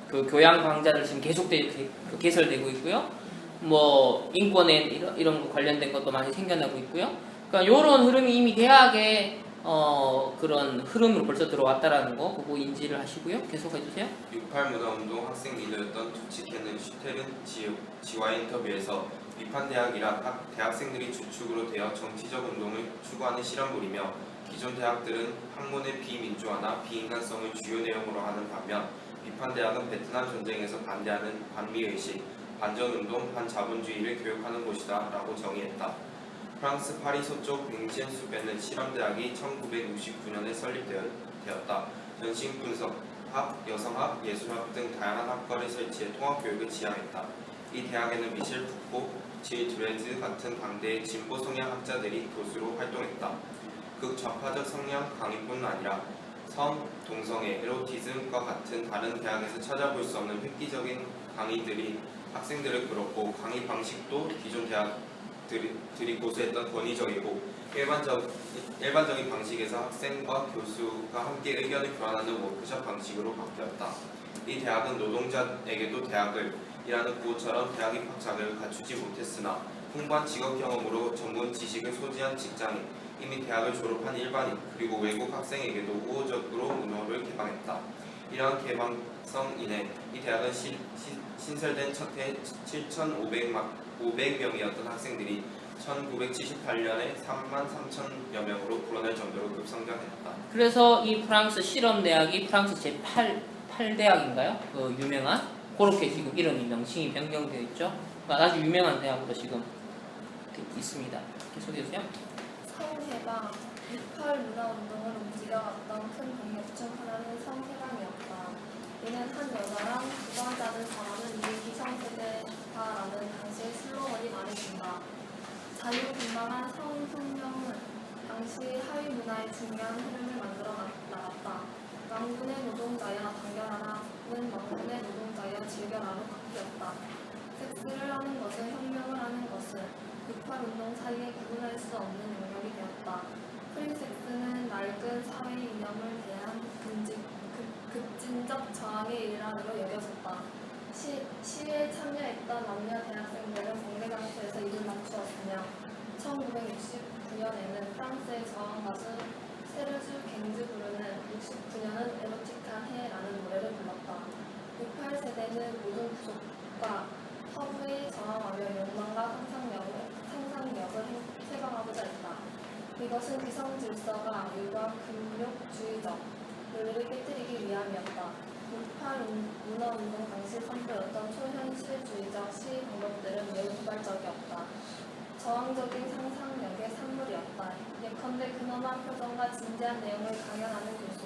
그 교양 강좌들 지금 계속 개설되고 있고요. 뭐 인권에 이런 거 관련된 것도 많이 생겨나고 있고요. 그러니까 이런 흐름이 이미 대학에 그런 흐름으로 벌써 들어왔다라는 거 그거 인지를 하시고요. 계속해 주세요. 68 문화운동 학생 리더였던 투치케는 슈테른 지와의 인터뷰에서 비판대학이란 대학생들이 주축으로 되어 정치적 운동을 추구하는 실험물이며 기존 대학들은 학문의 비민주화나 비인간성을 주요 내용으로 하는 반면 비판대학은 베트남 전쟁에서 반대하는 반미의식, 반전운동, 반자본주의를 교육하는 곳이다 라고 정의했다. 프랑스 파리 서쪽 뱅지엔수베는 실험대학이 1969년에 설립되었다. 전신분석학, 여성학, 예술학 등 다양한 학과를 설치해 통합교육을 지향했다. 이 대학에는 미셸 푸코, 질 드레즈 같은 당대의 진보 성향 학자들이 교수로 활동했다. 극좌파적 성향 강의뿐 아니라 성, 동성애, 에로티즘과 같은 다른 대학에서 찾아볼 수 없는 획기적인 강의들이 학생들을 끌었고 강의 방식도 기존 대학들이 고수했던 권위적이고 일반적인 방식에서 학생과 교수가 함께 의견을 교환하는 워크숍 방식으로 바뀌었다. 이 대학은 노동자에게도 대학을 이라는 구호처럼 대학 입학 자격을 갖추지 못했으나 풍부한 직업 경험으로 전문 지식을 소지한 직장인, 이미 대학을 졸업한 일반인, 그리고 외국 학생에게도 우호적으로 문호를 개방했다. 이러한 개방성 인해 이 대학은 신설된 첫해 7,500명이었던 학생들이 1978년에 33,000여 명으로 불어날 정도로 급성장했다. 그래서 이 프랑스 실험대학이 프랑스 제8대학인가요? 그 유명한 그렇게 지금 이름이 명칭이 변경되어 있죠. 그러니까 아주 유명한 대학으로 지금 있습니다. 계속해주세요. 성해방, 68 문화운동을 움직여왔던 큰 동력 중 하나는 성해방이었다. 이는 한 여자랑 부정자들 잘하는 이 기성세대다라는 당시의 슬로건이 말해준다. 자유분방한 성혁명은 당시 하위 문화의 중요한 흐름을 만들어 나갔다. 망군의 노동자여 단결하라는 망군의 노동자여 즐겨라로 바뀌었다. 섹스를 하는 것은 혁명을 하는 것은 68운동 사이에 구분할 수 없는 영역이 되었다. 프리섹스는 낡은 사회 이념을 대한 급진적 저항의 일환으로 여겨졌다. 시위에 참여했던 남녀 대학생들은 공개장소에서 입을 맞추었으며 1969년에는 프랑스의 저항 가수 세르주 갱즈부르는 69년은 에로틱한 해라는 노래를 불렀다. 68세대는 모든 부족과 허브에 저항하며 욕망과 상상력을 해방하고자 했다. 이것은 기성질서가 유곽근육주의적 논리를 깨뜨리기 위함이었다. 68 문화운동 당시 선보였던 초현실주의적 시위 방법들은 매우 도발적이었다. 저항적인 상상력의 산물이었다. 예컨대 근엄한 표정과 진지한 내용을 강연하는 교수,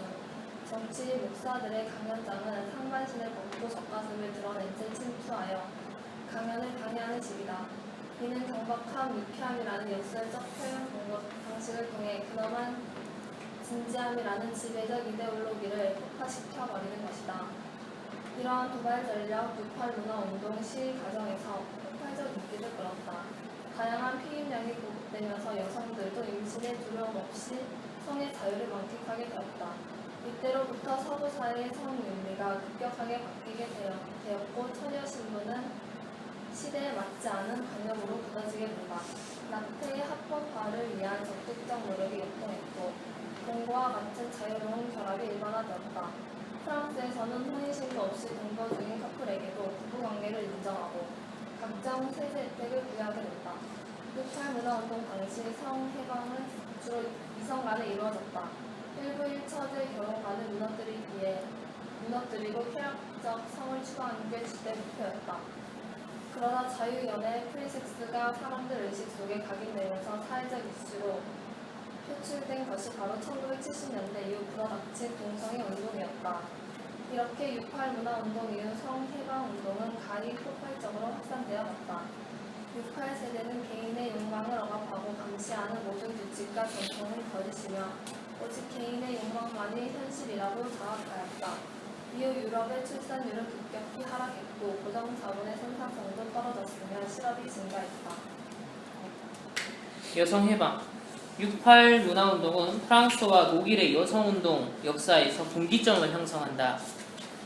정치 목사들의 강연장은 상반신을 벗고 젖가슴을 드러낸 채 침투하여 강연을 방해하는 식이다. 이는 경박함, 유쾌함이라는 역설적 표현 방식을 통해 근엄한 진지함이라는 지배적 이데올로기를 폭파시켜버리는 것이다. 이러한 도발 전략 68 문화운동 시위 과정에서 폭발적 인기를 끌었다. 다양한 피임량이 보급되면서 여성들도 임신의 두려움 없이 성의 자유를 만끽하게 되었다. 이때로부터 서구 사회의 성윤리가 급격하게 바뀌게 되었고 처녀 신부는 시대에 맞지 않은 관념으로 굳어지게 된다. 낙태의 합법화를 위한 적극적 노력이 역동했고 동거와 같은 자유로운 결합이 일반화되었다. 프랑스에서는 혼인신고 없이 동거 중인 커플에게도 부부관계를 인정하고 각종 세제 혜택을 부여하게 됐다. 68 문화운동 당시 성해방은 주로 이성 간에 이루어졌다. 일부 1처제 결혼관을 무너뜨리고 쾌락적 성을 추구하는 게 주대 목표였다. 그러나 자유연애, 프리섹스가 사람들 의식 속에 각인되면서 사회적 이슈로 표출된 것이 바로 1970년대 이후 불어닥친 동성애 운동이었다. 이렇게 68 문화운동 이후 성해방운동은 가히 폭발적으로 확산되어 갔다. 68 세대는 개인의 욕망을 억압하고 감시하는 모든 규칙과 전통을 거르시며 오직 개인의 욕망만이 현실이라고 자각하였다. 이후 유럽의 출산율은 급격히 하락했고 고정자본의 생산성도 떨어졌으며 실업이 증가했다. 여성해방 68 문화운동은 프랑스와 독일의 여성운동 역사에서 분기점을 형성한다.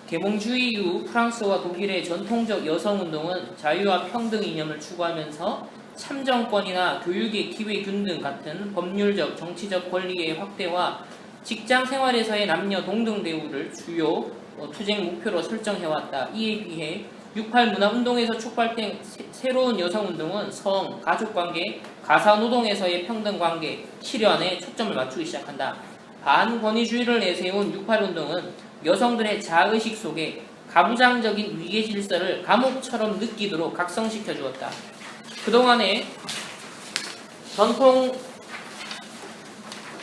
개몽주의 이후 프랑스와 독일의 전통적 여성운동은 자유와 평등 이념을 추구하면서 참정권이나 교육의 기회균 등 같은 법률적, 정치적 권리의 확대와 직장 생활에서의 남녀 동등 대우를 주요 투쟁 목표로 설정해왔다. 이에 비해 68 문화운동에서 촉발된 새로운 여성운동은 성, 가족관계, 가사노동에서의 평등관계, 실현에 초점을 맞추기 시작한다. 반권위주의를 내세운 68운동은 여성들의 자의식 속에 가부장적인 위계 질서를 감옥처럼 느끼도록 각성시켜 주었다. 그동안의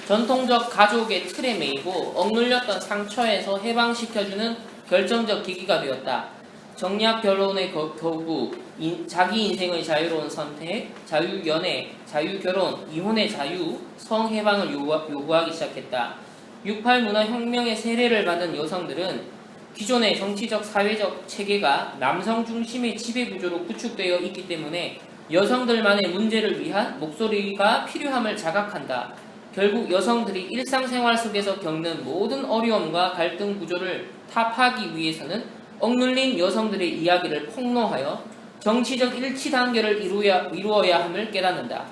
전통적 가족의 틀에 매이고 억눌렸던 상처에서 해방시켜주는 결정적 계기가 되었다. 정략 결혼의 거부, 자기 인생의 자유로운 선택, 자유연애, 자유결혼, 이혼의 자유, 성해방을 요구하기 시작했다. 68 문화혁명의 세례를 받은 여성들은 기존의 정치적 사회적 체계가 남성 중심의 지배구조로 구축되어 있기 때문에 여성들만의 문제를 위한 목소리가 필요함을 자각한다. 결국 여성들이 일상생활 속에서 겪는 모든 어려움과 갈등 구조를 타파하기 위해서는 억눌린 여성들의 이야기를 폭로하여 정치적 일치 단계를 이루어야 함을 깨닫는다.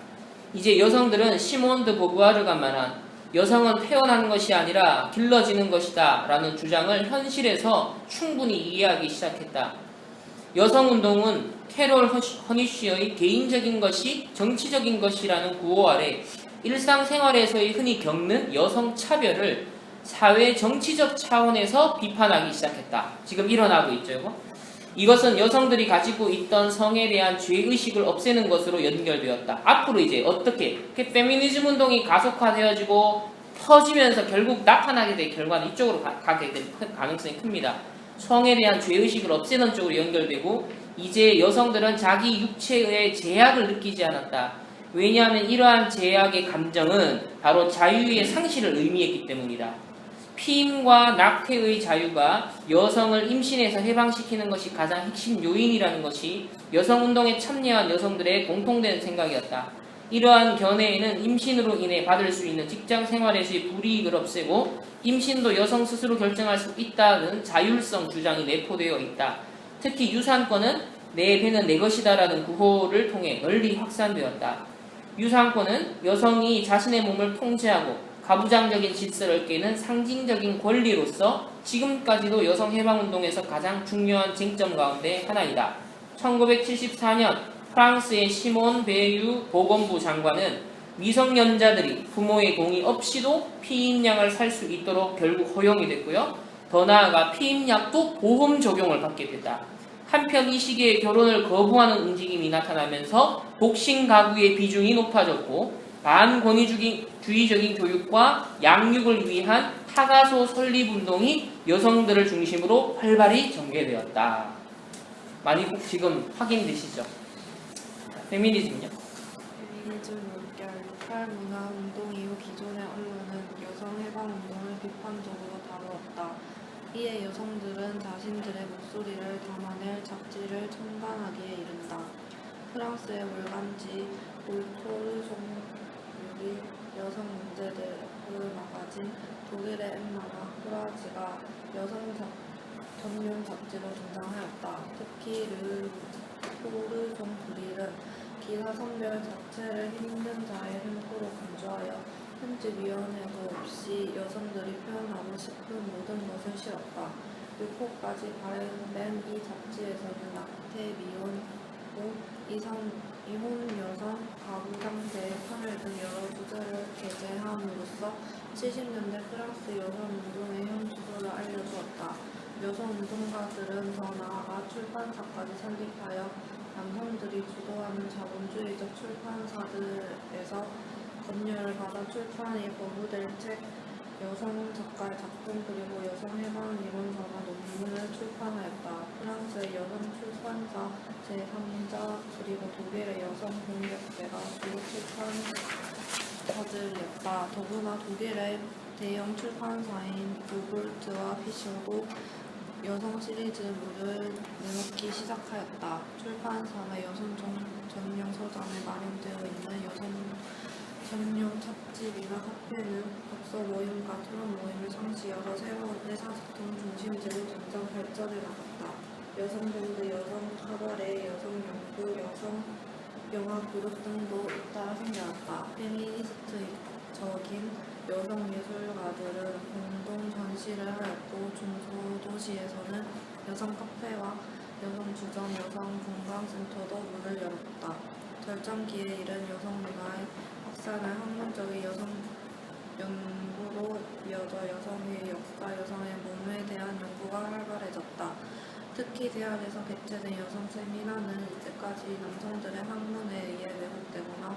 이제 여성들은 시몬 드 보부아르가 말한 여성은 태어나는 것이 아니라 길러지는 것이다 라는 주장을 현실에서 충분히 이해하기 시작했다. 여성운동은 캐롤 허니쉬의 개인적인 것이 정치적인 것이라는 구호 아래 일상생활에서의 흔히 겪는 여성 차별을 사회 정치적 차원에서 비판하기 시작했다. 지금 일어나고 있죠. 이것은 여성들이 가지고 있던 성에 대한 죄의식을 없애는 것으로 연결되었다. 앞으로 이제 어떻게 페미니즘 운동이 가속화되어지고 퍼지면서 결국 나타나게 될 결과는 이쪽으로 가게 될 가능성이 큽니다. 성에 대한 죄의식을 없애는 쪽으로 연결되고 이제 여성들은 자기 육체의 제약을 느끼지 않았다. 왜냐하면 이러한 제약의 감정은 바로 자유의 상실을 의미했기 때문이다. 피임과 낙태의 자유가 여성을 임신에서 해방시키는 것이 가장 핵심 요인이라는 것이 여성운동에 참여한 여성들의 공통된 생각이었다. 이러한 견해에는 임신으로 인해 받을 수 있는 직장 생활에서의 불이익을 없애고 임신도 여성 스스로 결정할 수 있다는 자율성 주장이 내포되어 있다. 특히 유산권은 내 배는 내 것이다라는 구호를 통해 널리 확산되었다. 유산권은 여성이 자신의 몸을 통제하고 가부장적인 질서를 깨는 상징적인 권리로서 지금까지도 여성 해방운동에서 가장 중요한 쟁점 가운데 하나이다. 1974년 프랑스의 시몬 베유 보건부 장관은 미성년자들이 부모의 동의 없이도 피임약을 살 수 있도록 결국 허용이 됐고요. 더 나아가 피임약도 보험 적용을 받게 됐다. 한편 이 시기에 결혼을 거부하는 움직임이 나타나면서 독신 가구의 비중이 높아졌고 반권위주의적인 교육과 양육을 위한 타가소 설립운동이 여성들을 중심으로 활발히 전개되었다. 많이 지금 확인되시죠? 페미니즘요? 페미니즘 물결 6.8 문화운동 이후 기존의 언론은 여성 해방운동을 비판적으로 다루었다. 이에 여성들은 자신들의 목소리를 담아낼 잡지를 창간하기에 이른다. 프랑스의 월간지 볼토르종류리 여성 문제들의 마가진, 독일의 엠마나 프라지가 여성 전용 잡지로 등장하였다. 특히 르 포르종 브릴은 기사 선별 자체를 힘든 자의 횡포로 강조하여 편집위원회도 없이 여성들이 표현하고 싶은 모든 것을 실었다. 6호까지 발행된 이 잡지에서는 낙태, 미혼, 이혼 여성, 가부 상태의 판을 등 여러 주제를 게재함으로써 70년대 프랑스 여성운동의 현 주소를 알려주었다. 여성운동가들은 더 나아가 출판사까지 설립하여 남성들이 주도하는 자본주의적 출판사들에서 검열을 받아 출판이 거부될 책, 여성 작가의 작품 그리고 여성 해방 이론서나 논문을 출판하였다. 프랑스의 여성 출판사 제3자 그리고 독일의 여성 공격제가 주요 출판사들이었다. 더구나 독일의 대형 출판사인 요굴트와 피셔도 여성 시리즈물을 내놓기 시작하였다. 출판사나 여성 전용 서점에 마련되어 있는 여성 전용 찻집이나 카페는 독서 모임과 토론 모임을 상시하여 새로운 의사소통 중심지로 점점 발전해 나갔다. 여성 밴드, 여성 카바레, 여성 연구, 여성 영화 그룹 등도 잇따라 생겨났다. 페미니스트적인 여성 예술가들은 공동 전시를 하였고 중소도시에서는 여성 카페와 여성 주점, 여성 건강센터도 문을 열었다. 절정기에 이른 여성 문화의 확산은 학문적인 여성 연구로 이어져 여성의 역사, 여성의 몸에 대한 연구가 활발해졌다. 특히 대학에서 개최된 여성 세미나는 이때까지 남성들의 학문에 의해 왜곡되거나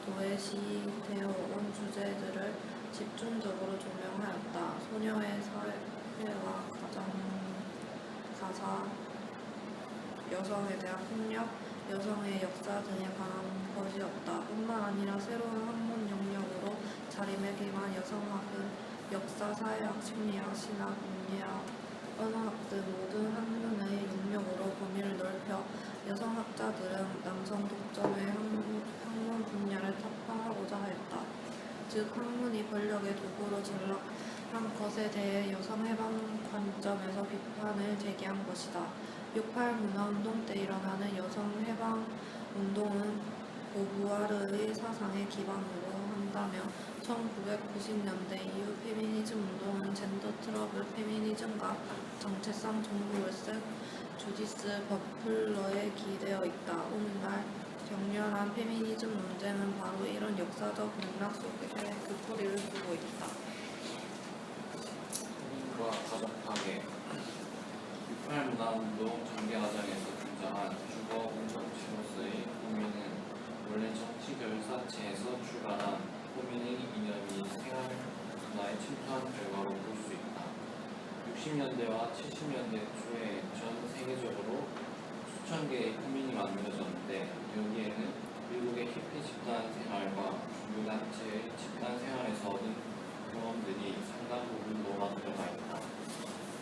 도외시되어 온 주제들을 집중적으로 조명하였다. 소녀의 사회와 가사, 여성에 대한 폭력, 여성의 역사 등에 관한 것이었다. 뿐만 아니라 새로운 학문 영역으로 자리매김한 여성학은 역사, 사회학, 심리학, 신학, 문예학, 언어학 등 모든 학문의 영역으로 범위를 넓혀 여성학자들은 남성 독점의 학문 분야를 타파하고자 하였다. 즉 학문이 권력의 도구로 전락한 것에 대해 여성 해방 관점에서 비판을 제기한 것이다. 6.8 문화운동 때 일어나는 여성 해방 운동은 보부아르의 사상에 기반으로 한다며 1990년대 이후 페미니즘 운동은 젠더 트러블 페미니즘과 정체성 정보를 쓴 주디스 버틀러에 기대어 있다. 오늘날 격렬한 페미니즘 논쟁은 바로 이런 역사적 맥락 속에 그 뿌리를 두고 있다. 과 가족파괴 6.8 문화운동 전개 과정에서 등장한 주거 운동체로서의 호민은 원래 정치 결사체에서 출발한 호민의 이념이 생활 문화에 침투한 결과로 볼 수 있다. 60년대와 70년대 초에 전 세계적으로 수천 개의 호민이 만들어졌는데 여기에는 미국의 히피 집단 생활과 종교단체의 집단 생활에서 얻은 경험들이 상당 부분 녹아 들어가 있다.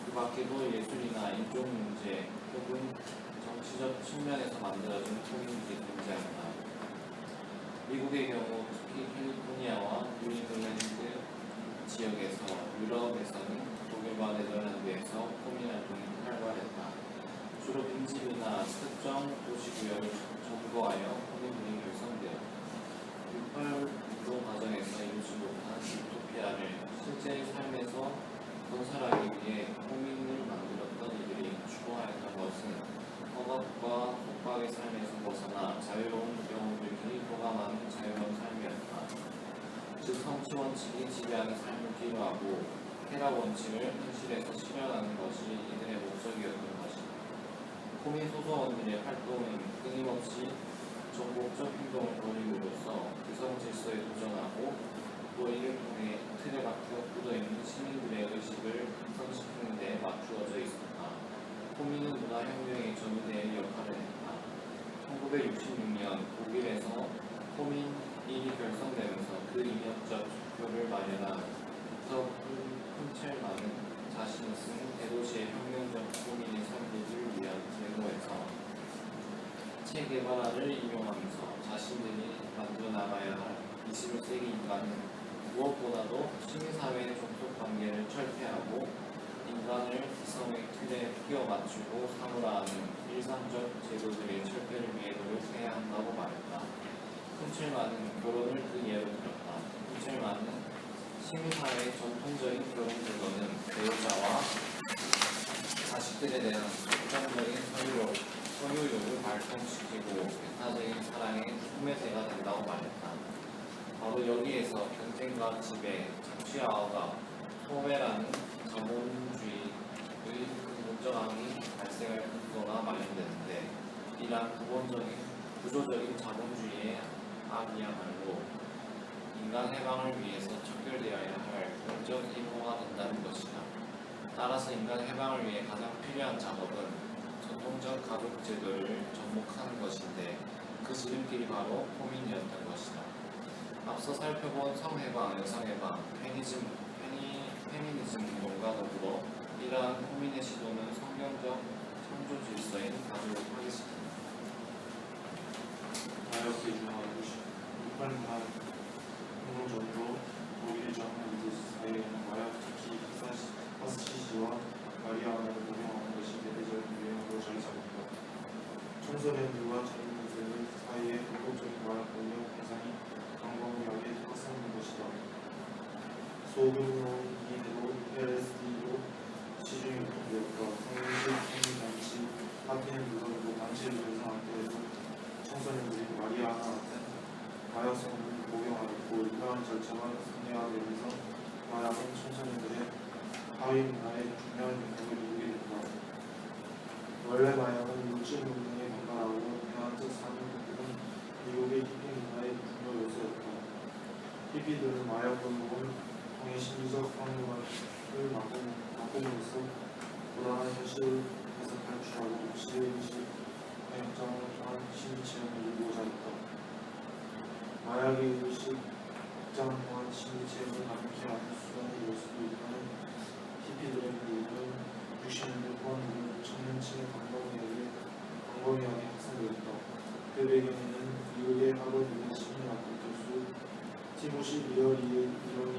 그 밖에도 예술이나 인종 문제 혹은 정치적 측면에서 만들어진 포인트들이 존재한다. 미국의 경우 특히 캘리포니아와 뉴잉글랜드 지역에서, 유럽에서는 독일과 네덜란드에서 포민 활동이 활발했다. 주로 빈집이나 특정 도시구역을 점거하여 포민들이 결성되었다. 6.8 운동 과정에서 이루지 못한 유토피아를 실제 삶에서 건설하기 위해 포민을 만들었던 이들이 추구하였던 것은 억압과 독박의 삶에서 벗어나 자유로운 영혼들끼리 교감하는 자유로운 삶이었다. 즉 성취 원칙이 지배하는 삶을 필요하고 쾌락 원칙을 현실에서 실현하는 것이 이들의 목적이었던 것이다. 포민 소소원들의 활동은 끊임없이 전복적 행동을 벌임으로써 기성 질서에 도전하고 또 이를 통해 틀에 박혀 굳어있는 시민들의 의식을 형성시키는 데 맞추어져 있었다. 포민은 문화혁명의 전위대의 역할을 했다. 1966년 독일에서 포민일이 결성되면서 그 인역적 투표를 마련한 비터 푼첼만은 자신이 쓴 대도시의 혁명적 포민의 삶들을 위한 제도에서 체게바라를 인용하면서 자신들이 만들어 나가야 할 21세기 인간은 무엇보다도 시민사회의 종속관계를 철폐하고 인간을 이성의 틀에 끼워 맞추고 사무라 하는 일상적 제도들의 철폐를 위해 노력해야 한다고 말했다. 푼첼만은 결혼을 그 예로 들었다. 푼첼만은 시민사회의 전통적인 결혼 제도는 배우자와 자식들에 대한 부정적인 소유욕을 발동시키고 배타적인 사랑의 품매새가 된다고 말했다. 바로 여기에서 경쟁과 지배, 착취화가 소외라는 자본주의의 근본적항이 발생할 근거가 마련되는데 이러한 구조적인 자본주의의 악이야말로 인간 해방을 위해서 척결되어야 할 공적 임무가 된다는 것이다. 따라서 인간 해방을 위해 가장 필요한 작업은 전통적 가족 제도를 접목하는 것인데 그 지름길이 바로 포민이었던 것이다. 앞서 살펴본 성해방, 여성해방, 페미니즘 운동과 더불어 이러한 포민의 시도는 성경적 창조 질서인 가족을 파괴시킨다. 마약 대중화 6.8 운동 전으로 독일의 저항민들 사이에는 마약, 특히 하스시시와 마리아나를 복용하는 것이 대대적인 유행으로 자리 잡았다. 청소년들과 자유민들 사이에 불법적인 마약 권력 생산이 광범위하게 확산된 것이다. 소규모이기도 LSD로 시중에 유통되었다. 성인식 단지 파티는 물론이고 단체를 결성할 때에도 청소년들이 마리아나 같은 마약성을 복용하였고 이러한 절차가 상대화되면서 마약은 청소년들의 하위 문화에 중요한 영향을 미치게 된다. 원래 마약은 물질 문명에 반발하고 대안적 산업은 미국의 히피 문화의 중요 요소였다. 히피들은 마약 운동을 통해 심리적 상황을 바꿈으로써 불안한 현실에서 탈출하고 독실의 의식, 행정을 통한 심리체험을 이루고자 했다. 마약의 의식, 입장을 통한 심리체험을 가볍게 하는 수단이 될 수도 있다는 히피들의 교육은 60년대 후반으로 청년층의 광범위하게 확산되었다. 그 배경에는 미국의 하버드 심리학과 교수 티모시 리어리의 이론이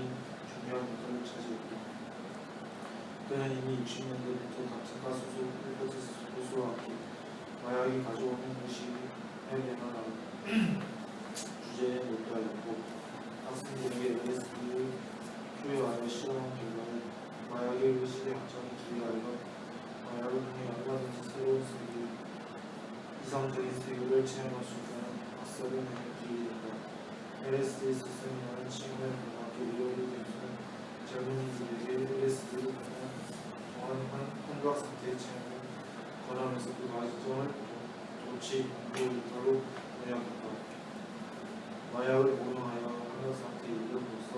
중요한 역할을 차지했다. 그는 이미 60년대부터 같은 가수 소수와 함께 마약이 가져오는 의식에 대한 주제에 몰두하였고 학생들에게 LSD를 투여하여 실험한 결과는 마약의 의식의 확장에 기여하여 마약을 통해 얼마든지 새로운 세계, 이상적인 세계를 체험할 수 있다는 학설을 내기게 된다. LSD 스승이라는 친구의 공학교 리어리 교수는 젊은이들에게 LSD를 통한 환각 상태의 체험을 권하면서 그 과정을 도치, 공부, 일터로 요약했다. 마약을 복용하여 환각 상태에 이르므로써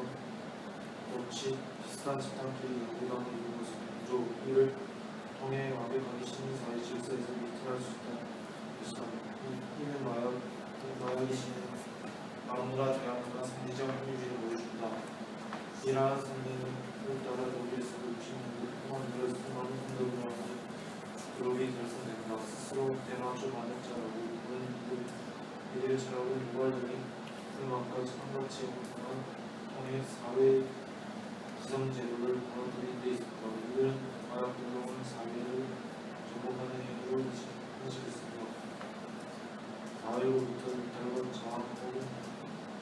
도치, 비슷한 집단끼리 연구당을 이루면서 구조, 이를 통해 완벽하게 시민사회 질서에서 이탈할 수 있다는 것이다. 이는 마약이 지닌 마음과 대화가 상대적 합리주의를 보여준다. 이러한 상대는 자유의 철학은 유발적인 음악과 창작체 운동을 통해 사회 기성제도를 무너뜨린 데 있었다. 이들은 마약 운동은 사회를 정복하는 행위로 인식했습니다. 사회로부터 이탈과 저항하고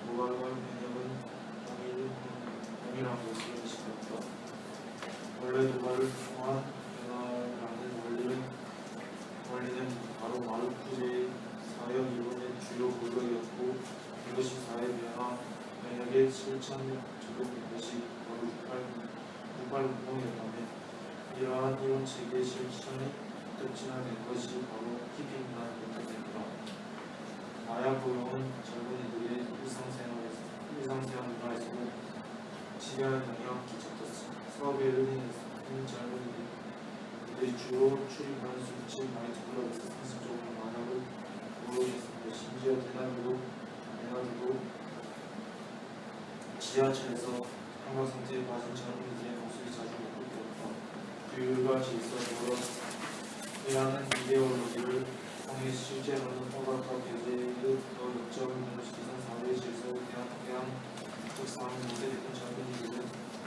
도발과 변혁은 동일한 것을 인식했다. 원래 도발을 통한 변화라는 원리는 바로 마르크스의 사역 이론의 주요 근거였고 이것이 사회 변혁의 실천 적용인 것이 바로 68 운동이었다면 이러한 이론 체계의 실천이 득진화된 것이 바로 히피문화의 것입니다. 마약 고용은 젊은이들의 일상생활 문화에서도 지대한 영향을 끼쳤다. 서베르린에서는 젊은이들이 주로 출입하는 술집 나이트클럽에서 상습적으로 마약을 고용했습니다. 심지어 대낮에도 지하철에서 한강 상태에 빠진 젊은이들의 모습이 자주 목격되었다. 규율과 질서로 이라는 이데올로기를 통해 실제로는 허가과 배제의 더 역점을 무너시키는 사회의 질서에 대한 특성을 모색했던 젊은이들은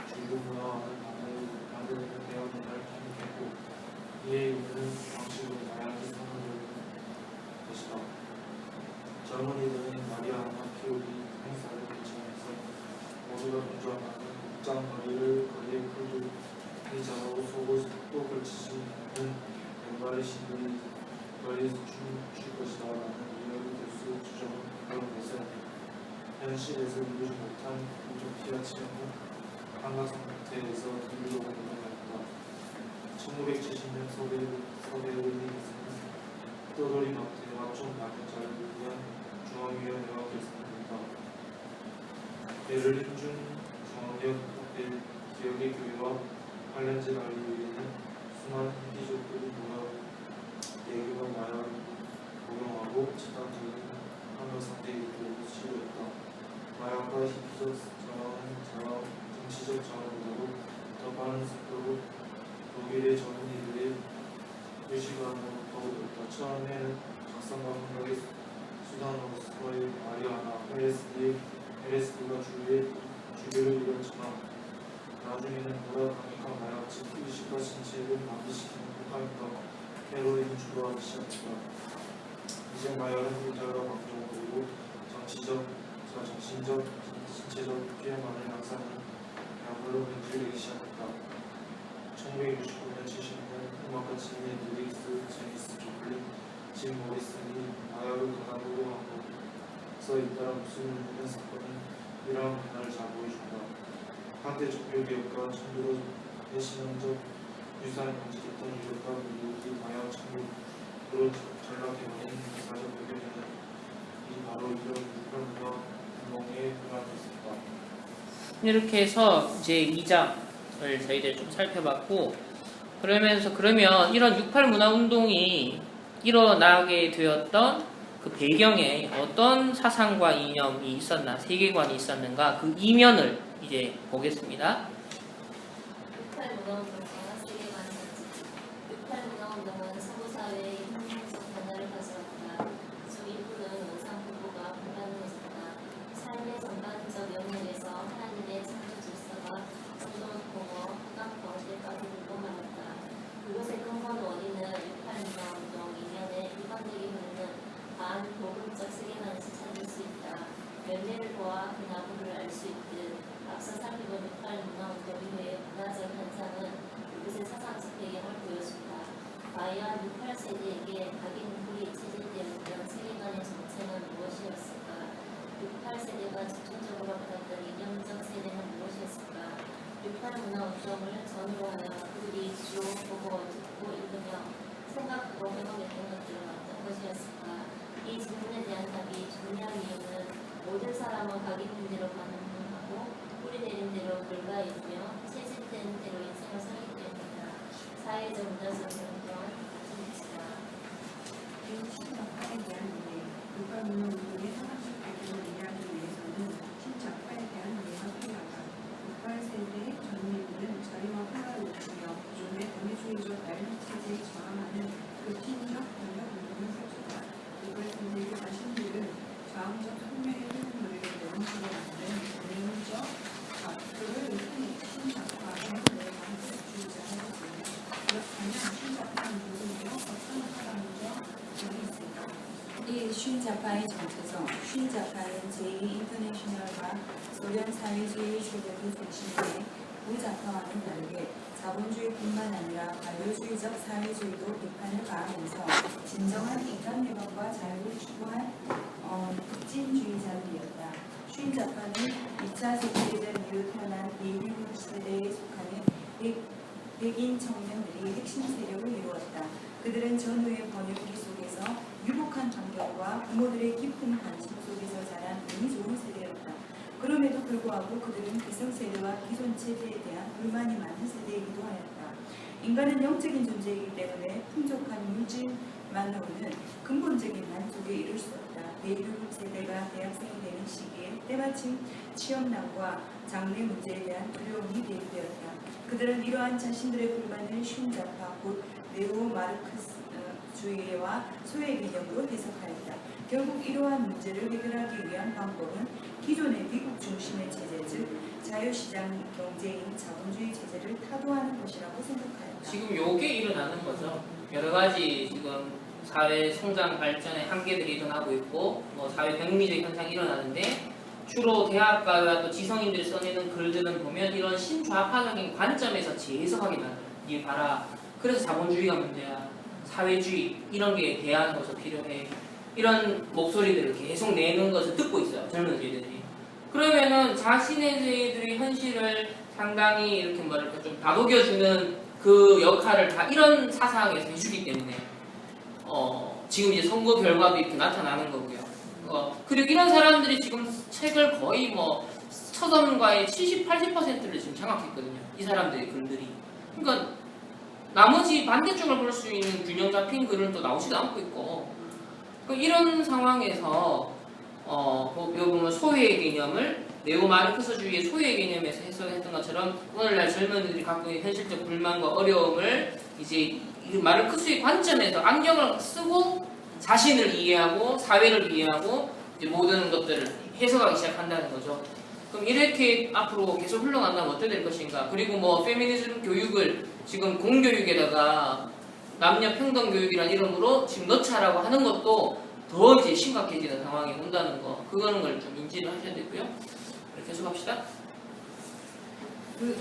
주류 문화와는 반대되는 대화 문화를 통일했고 이에 이르는 방식으로 마약이 상호적인 것이다. 젊은이들은 마리아나 피오리 행사를 개최하면서 모두가 동조하는 복장 거리를 거리에 풀도 의자로 속옷 또 걸치지 않는 왼발의 신들이 거리에서 춤출 것이다 라는 이야기 될수 주장은 그런 것은 현실에서 이루지 못한 우토피아 체험을 한강 상태에서 이루려고 노력했다. 1970년 서베르린에서는 떠돌이 마트와 좀 발전자를 위한 중앙위원회가 결성됩니다. 베를린 중앙역 기억의 교회와 관련지 관리위원회는 수많은 인기족들이 모여 대규모 마약을 복용하고 집단적인 한강 상태에 이르도록 시도했다. 마약과 히피적 저항은 정치적 저항보다도 더 빠른 속도로 독일의 젊은이들의 의식안으로 더욱였다. 처음에는 작성과 hun각의 수단으로서의 마리아나 LSD가 주류를 이뤘지만 나중에는 보다 강력한 마약, 즉 의식과 신체를 마비시키는 코카인과 헤로인이 주도하기 시작했다. 이제 마약은 일탈과 방종 그리고 정신적, 신체적 피해만을 양산하는 약물로 변질되기 시작했다. 1969년, 70년 음악가 지미 hendrix, 제니스 조플린, 짐 모리슨이 마약을 가담으로 한 것에 잇따라 목숨을 잃는 사건은 이러한 변화를 잘 보여준다. 한때 종교개혁과 청교도 배신론적 유산을 간직했던 유럽과 미국이 마약 천국으로 전락해버린 사적 배경에는 바로 이런 유럽과 운동의 변화였습니다. 이렇게 해서 이제 2장을 저희들 좀 살펴봤고, 그러면 이런 68 문화 운동이 일어나게 되었던 그 배경에 어떤 사상과 이념이 있었나, 세계관이 있었는가, 그 이면을 이제 보겠습니다. 68 문화운동과 세계관 전체. 68 문화운동은 서구 사회의 혁명적 변화를 가져왔다. 주 일부는 원상복구가 불가능해졌다. 삶의 전반적 영역에서 하나님의 창조 질서가 성도공허, 흑암광대 빠지고 말았다. 그것의 근본 원인은 68 문화운동 이면에 일반적인 흐름은 반복음적 세계관에서 찾을 수 있다. 열매를 보아 그 나무를 알 수 있듯 앞서 살펴본 68 문화운동 이후의 문화적 현상은 그것의 사상적 배경을 보여준다. 과연 68세대에게 각인 인물이 체질되었던 세계관의 정체는 무엇이었을까? 68세대가 집중적으로 받았던 이념적 세대는 무엇이었을까? 68 문화운동을 전후로 하여 그들이 주로 보고 듣고 읽으며 생각하고 해먹였던 것들은 어떤 것이었을까? 이 질문에 대한 답이 중요한 이유는 모든 사람은 각인 문제로 반응하고 뿌리 내린 대로 불가이며 체질된 대로 인생을 살기 때문이다. 사회적 문화적 변경은 가진치다. 신작가에 대한 이해, 68 문화운동의 사상적 배경을 이해하기 위해서는 신작가에 대한 이해가 필요하다. 68세대 젊은이들은 자유와 평화를 높이며 기존의 권위주의적 나열리 체제에 저항하는 그 신적 변혁 운동을 펼쳤다. 68세대 자신들은 이 쉰자파의 정체성, 쉰자파는 제2인터내셔널과 소련 사회주의 세력의 중심의 부자파와는 다르게 자본주의뿐만 아니라 관료주의적 사회주의도 비판을 가하면서 진정한 인간 해방과 자유를 추구한 급진주의자들이었다. 쉰자파는 2차 세계대전 이후 태어난 비유물 세대에 속하는 백인 청년들이 핵심 세력을 이루었다. 그들은 전후의 번영기 속에서 유복한 환경과 부모들의 깊은 관심 속에서 자란 운이 좋은 세대였다. 그럼에도 불구하고 그들은 기성세대와 기존 체제에 대한 불만이 많은 세대이기도 하였다. 인간은 영적인 존재이기 때문에 풍족한 물질만으로는 근본적인 만족에 이를 수 없다. 베이비붐 세대가 대학생이 되는 시기에 때마침 취업난과 장래 문제에 대한 두려움이 대입되었다. 그들은 이러한 자신들의 불만을 쉰자파, 곧 네오 마르크스주의와 소외 개념으로 해석하였다. 결국 이러한 문제를 해결하기 위한 방법은 기존의 미국 중심의 체제, 즉 자유시장 경제인 자본주의 체제를 타도하는 것이라고 생각하였다. 지금 요게 일어나는 거죠. 여러 가지 지금 사회 성장 발전의 한계들이 일어나고 있고 뭐 사회 백미적 현상이 일어나는데 주로 대학가와 또 지성인들이 써내는 글들은 보면 이런 신좌파적인 관점에서 재해석하게 만들어요. 이 봐라. 그래서 자본주의가 문제야. 사회주의 이런 게 대안하는 것이 필요해. 이런 목소리들을 계속 내는 것을 듣고 있어요. 젊은 세대들이. 그러면은 자신의 세대들의 현실을 상당히 이렇게 뭐랄까 좀 다독여주는 그 역할을 다 이런 사상에서 해주기 때문에 지금 이제 선거 결과도 이렇게 나타나는 거고요. 그리고 이런 사람들이 지금 책을 거의 뭐 서점과의 70, 80%를 지금 장악했거든요. 이 사람들의 글들이. 그러니까 나머지 반대쪽을 볼 수 있는 균형 잡힌 글은 또 나오지도 않고 있고 이런 상황에서 여기 보면 소외의 개념을 네오 마르크스주의의 소외의 개념에서 해석했던 것처럼 오늘날 젊은이들이 갖고 있는 현실적 불만과 어려움을 이제 마르크스의 관점에서 안경을 쓰고 자신을 이해하고 사회를 이해하고 이제 모든 것들을 해석하기 시작한다는 거죠. 그럼 이렇게 앞으로 계속 흘러간다면 어떻게 될 것인가? 그리고 뭐 페미니즘 교육을 지금 공교육에다가 남녀 평등 교육이라는 이름으로 지금 넣자라고 하는 것도 더 이제 심각해지는 상황이 온다는 거. 그거는 걸 좀 인지를 하셔야 되고요. 계속 합시다. 그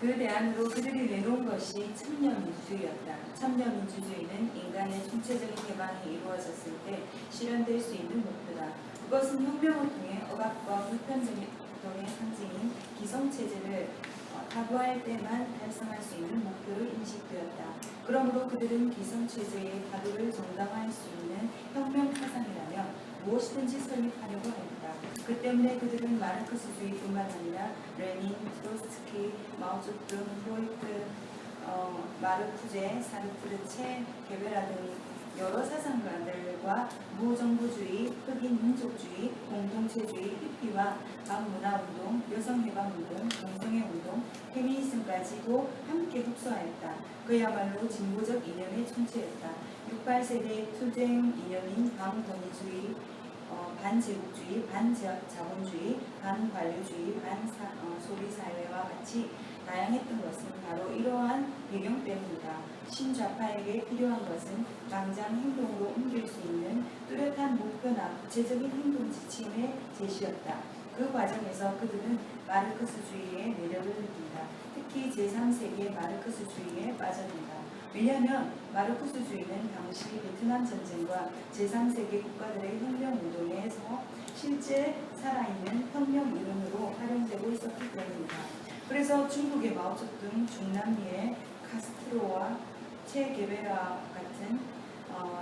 대안으로 그들이 내놓은 것이 참여민주주의였다. 참여민주주의는 인간의 총체적인 개방이 이루어졌을 때 실현될 수 있는 목표다. 그것은 혁명을 통해 억압과 불편등의 상징인 기성체제를 타구할 때만 달성할 수 있는 목표로 인식되었다. 그러므로 그들은 기성체제의 타도를 정당화할 수 있는 혁명 사상이라며 무엇이든지 설립하려고 했다. 그 때문에 그들은 마르크스주의뿐만 아니라 레닌, 트로츠키, 마오쩌둥, 프로이트, 마르쿠제, 사르트르, 체 게베라 등 여러 사상가들과 무정부주의, 흑인 민족주의, 공동체주의, 히피와 반문화운동, 여성해방운동, 동성애운동, 페미니즘까지도 함께 흡수하였다. 그야말로 진보적 이념의 천체였다. 68세대의 투쟁 이념인 반권위주의, 반제국주의, 반자본주의, 반관료주의, 반소비사회와 같이 다양했던 것은 바로 이러한 배경 때문이다. 신좌파에게 필요한 것은 당장 행동으로 옮길 수 있는 뚜렷한 목표나 구체적인 행동 지침의 제시였다. 그 과정에서 그들은 마르크스주의의 매력을 느낀다. 특히 제3세기의 마르크스주의에 빠져든다. 왜냐하면 마르크스주의는 당시 베트남 전쟁과 제3세계 국가들의 혁명운동에서 실제 살아있는 혁명 이론으로 활용되고 있었기 때문이다. 그래서 중국의 마오쩌둥, 중남미의 카스트로와 체 게베라 같은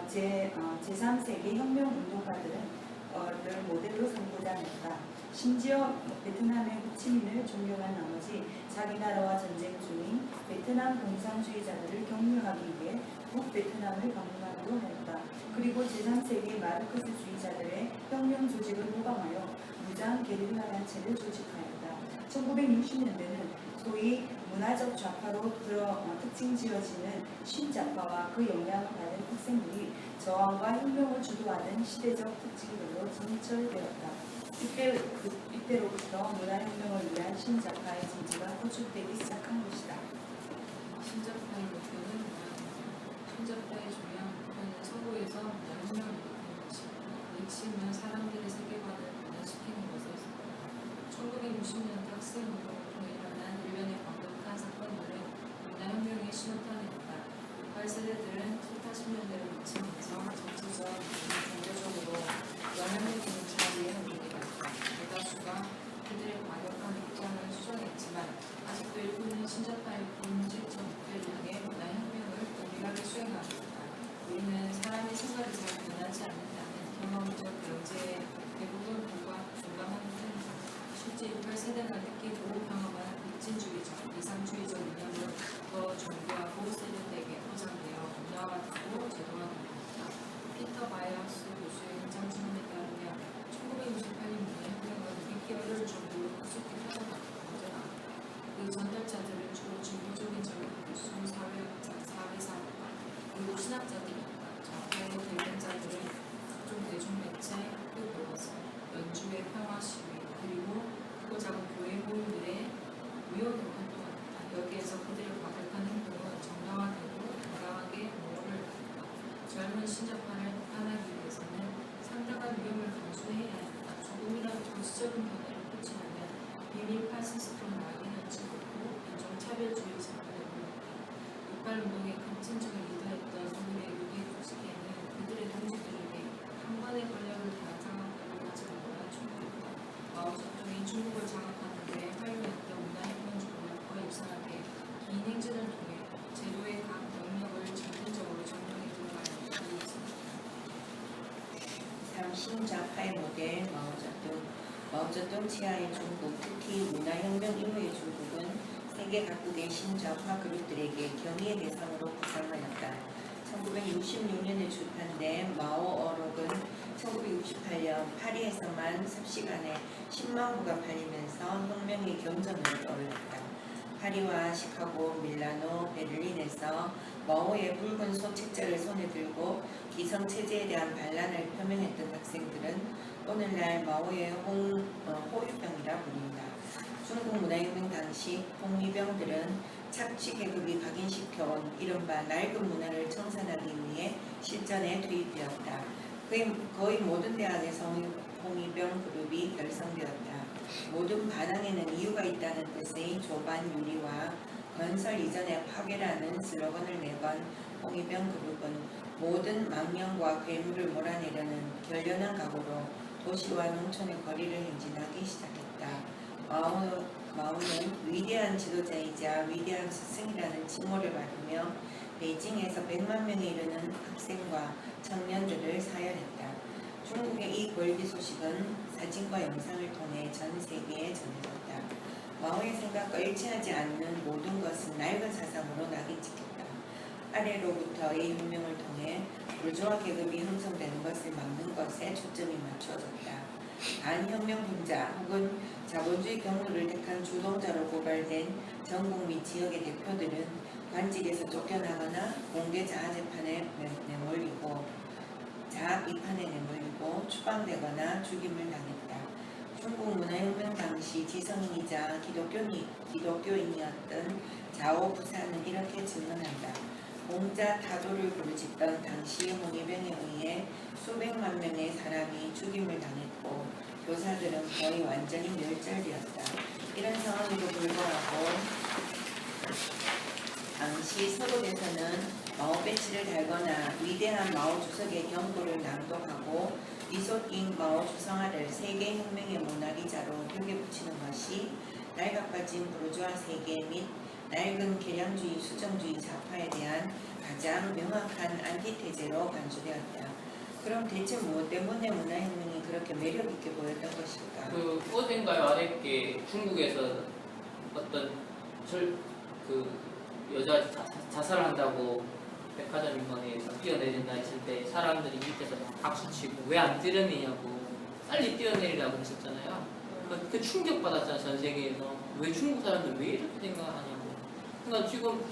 제3세기 혁명운동가들은 를 모델로 삼고자 했다. 심지어 베트남의 호치민을 존경한 나머지 자기 나라와 전쟁 중인 베트남 공산주의자들을 격려하기 위해 북베트남을 방문하기도 하였다. 그리고 제3세기 마르크스주의자들의 혁명 조직을 모방하여 무장 게릴라 단체를 조직하였다. 1960년대는 소위 문화적 좌파로 특징 지어지는 신좌파와 그 영향을 받은 학생들이 저항과 혁명을 주도하는 시대적 특징들로 진철되었다. 이때로부터 문화혁명을 위한 신좌파의 진지가 구축되기 시작한 것이다. 신좌파의 목표는 신좌파의 중요한 목표는 서구에서 문화혁명을 일으키는 것입니다. 그 핵심은 사람들의 세계관을 변화시키는 것에서 1960년대 학생운동을 통해 일어난 일련의 광범위한 사건들은 문화혁명의 신호탄입니다. 8세대들은 7, 80년대를 거치면서 정치적, 경제적으로 영향력 있는 자리에 오르게 됐다. 대다수가 그들의 과격한 입장을 수정했지만 아직도 일부는 신자파의 본질적 목표를 향해 문화혁명을 동일하게 수행하고 있다. 우리는 사람의 생각이 잘 변하지 않는다는 경험적 명제에 대부분 공감하는 편이다. 실제 68세대가 느끼고 경험한 빅진주의적, 이상주의적 이념은 더 정교하고 세련되게 포장되어 문화화되고 제도화됩니다. 피터 바이어스 교수의 현장 증언에 따르면 1968년 문화혁명은 믿기 어려울 정도로 급속히 퍼져나갔다. 그 전달자들은 주로 중도적인 젊은 교수, 사회학자, 사회사학과, 그리고 신학자들이었다. 좌파의 대변자들은 각종 대중매체, 학교 교과서, 연주회 평화 시위, 그리고 크고 작은 교회 모임들의 위원으로 활동합니다. 여기에서 그들의 과격한 행동은 정당화되고 당당하게 모호를 했다. 젊은 신자파를 탄하기 위해서는 상당한 위험을 감수해야 한다. 조금이라도 도시적인 변화를 펼치려면 비밀 파시스트로 나가기는 즐겁고 인종차별주의 사건을 보였다. 육발운동의 급진적을 리더했던 오늘의 유대 조직에는 그들의 동지들에게 한 번의 권력을 다 장악하려 하지 않아 충분했다. 마오쩌둥이 중국을 장악하는 데 활용했던 문화혁명주의와 유사하게 긴 행진을 통해 제도의 각 영역을 점진적으로 점령해 들어가는 것입니다. 다음 신자파의 모델 마오쩌둥 치하의 중국, 특히 문화혁명 이후의 중국은 세계 각국의 신자파 그룹들에게 경의의 대상으로 부상하였다. 1966년에 출판된 마오 어록은 1968년 파리에서만 삽시간에 10만 부가 팔리면서 혁명의 경전을 떠올렸다. 파리와 시카고, 밀라노, 베를린에서 마오의 붉은 소책자를 손에 들고 기성체제에 대한 반란을 표명했던 학생들은 오늘날 마오의 호위병이라 부른다. 중국 문화혁명 당시 홍위병들은 착취계급이 각인시켜온 이른바 낡은 문화를 청산하기 위해 실전에 투입되었다. 거의 모든 대학에서 홍위병 그룹이 결성되었다. 모든 반항에는 이유가 있다는 뜻의 조반 유리와 건설 이전의 파괴라는 슬로건을 내건 홍위병 그룹은 모든 망령과 괴물을 몰아내려는 결연한 각오로 도시와 농촌의 거리를 행진하기 시작했다. 마오는 위대한 지도자이자 위대한 스승이라는 칭호를 받으며 베이징에서 100만 명에 이르는 학생과 청년들을 사열했다. 중국의 이 골기 소식은 사진과 영상을 통해 전 세계에 전해졌다. 마오의 생각과 일치하지 않는 모든 것은 낡은 사상으로 낙인 찍혔다. 아래로부터의 혁명을 통해 부르주아 계급이 형성되는 것을 막는 것에 초점이 맞춰졌다. 반혁명 분자 혹은 자본주의 경로를 택한 주동자로 고발된 전국 및 지역의 대표들은 관직에서 쫓겨나거나 공개 자아 재판에 내몰리고 자아 비판에 내몰리고 추방되거나 죽임을 당했다. 중국 문화혁명 당시 지성인이자 기독교인이었던 자오 부사는 이렇게 증언한다. 공자 타도를 부르짖던 당시 홍위병에 의해 수백만 명의 사람이 죽임을 당했고 교사들은 거의 완전히 멸절되었다. 이런 상황에도 불구하고 당시 서독에서는 마오 배지를 달거나 위대한 마오 주석의 경고를 낭독하고 미소 띈 마오 주성화를 세계혁명의 모나리자로 벽에 붙이는 것이 낡아빠진 부르주아 세계 및 낡은 계량주의 수정주의 좌파에 대한 가장 명확한 안티테제로 간주되었다. 그럼 대체 무엇 때문에 문화혁명이 그렇게 매력있게 보였던 것일까? 어젠가요 아랫게 중국에서 어떤 여자 자살을 한다고 백화점 인원에서 뛰어내린다 했을 때 사람들이 밑에서 막 박수치고 왜 안 뛰어내냐고 빨리 뛰어내리라고 했었잖아요. 그 충격받았잖아 전 세계에서. 왜 중국 사람들 왜 이렇게 생각하냐고. 그러니까 지금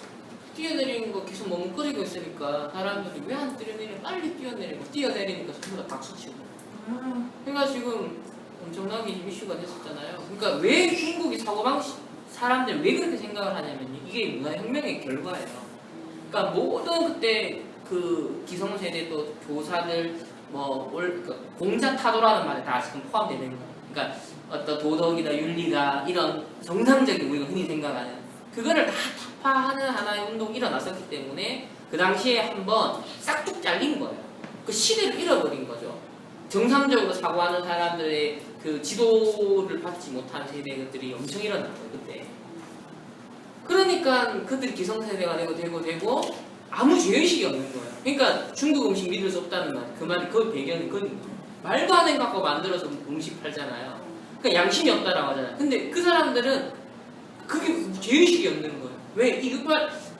뛰어내리는 거 계속 머뭇거리고 있으니까 사람들이 왜 안 뛰어내리냐 빨리 뛰어내리고 뛰어내리니까 전부 다 박수치고. 그러니까 지금 엄청나게 이슈가 됐었잖아요. 그러니까 왜 중국이 사고방식 사람들 왜 그렇게 생각을 하냐면 이게 문화혁명의 결과예요. 그러니까 모든 그때 그 기성세대 또 교사들 공자 타도라는 말에 다 지금 포함되는 거예요. 그러니까 어떤 도덕이나 윤리가 이런 정상적인 우리가 흔히 생각하는 그거를 다 타파하는 하나의 운동이 일어났었기 때문에 그 당시에 한번 싹둑 잘린 거예요. 그 시대를 잃어버린 거죠. 정상적으로 사고하는 사람들의 그 지도를 받지 못한 세대들이 엄청 일어난 거예요, 그때. 그러니까 그들이 기성세대가 되고 아무 죄의식이 없는 거예요. 그러니까 중국 음식 믿을 수 없다는 말, 그 말이 그 배경이 그런 거예요. 말도 안 되는 거 갖고 만들어서 음식 팔잖아요. 그러니까 양심이 없다라고 하잖아요. 근데 그 사람들은 그게 죄의식이 없는 거예요. 왜?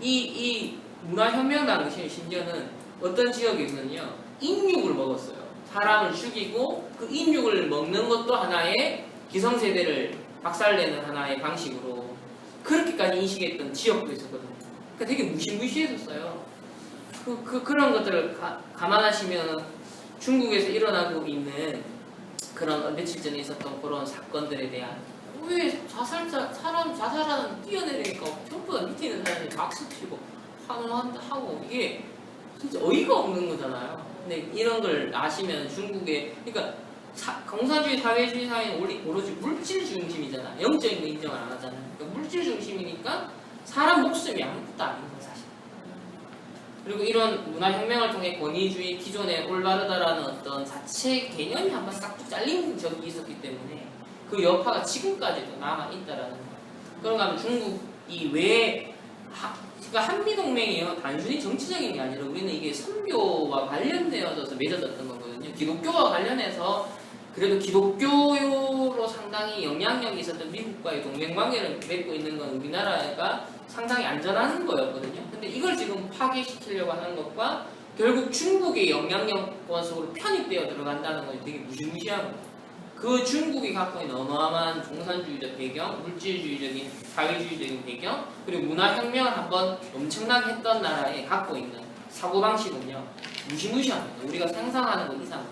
이 문화혁명 당시에 심지어는 어떤 지역에서는요, 인육을 먹었어요. 사람을 죽이고 그 인육을 먹는 것도 하나의 기성세대를 박살내는 하나의 방식으로 그렇게까지 인식했던 지역도 있었거든요. 그러니까 되게 무시무시했었어요. 그런 것들을 감안하시면 중국에서 일어나고 있는 그런 며칠 전에 있었던 그런 사건들에 대한 왜 사람 자살하는 뛰어내리니까 전부 다 밑에 있는 사람이 박수 치고 환호하고 이게 진짜 어이가 없는 거잖아요. 근데 이런 걸 아시면 중국의 그러니까 공산주의 사회주의 사회는 오로지 물질 중심이잖아. 영적인 거 인정을 안 하잖아요. 그러니까 물질 중심이니까 사람 목숨이 아무것도 아닌 거예요, 사실. 그리고 이런 문화혁명을 통해 권위주의 기존에 올바르다라는 어떤 자체 개념이 한번 싹둑 잘린 적이 있었기 때문에 그 여파가 지금까지도 남아있다라는 거예요. 그런가 하면 중국이 왜 그러니까 한미동맹이요 단순히 정치적인 게 아니라 우리는 이게 선교와 관련되어져서 맺어졌던 거거든요. 기독교와 관련해서 그래도 기독교로 상당히 영향력이 있었던 미국과의 동맹관계를 맺고 있는 건 우리나라가 상당히 안전한 거였거든요. 근데 이걸 지금 파괴시키려고 하는 것과 결국 중국의 영향력권 속으로 편입되어 들어간다는 건 되게 무시무시한 거예요. 그 중국이 갖고 있는 어마어마한 공산주의적 배경, 물질주의적인 사회주의적인 배경, 그리고 문화혁명을 한번 엄청나게 했던 나라에 갖고 있는 사고방식은요 무시무시합니다. 우리가 상상하는 것 이상으로.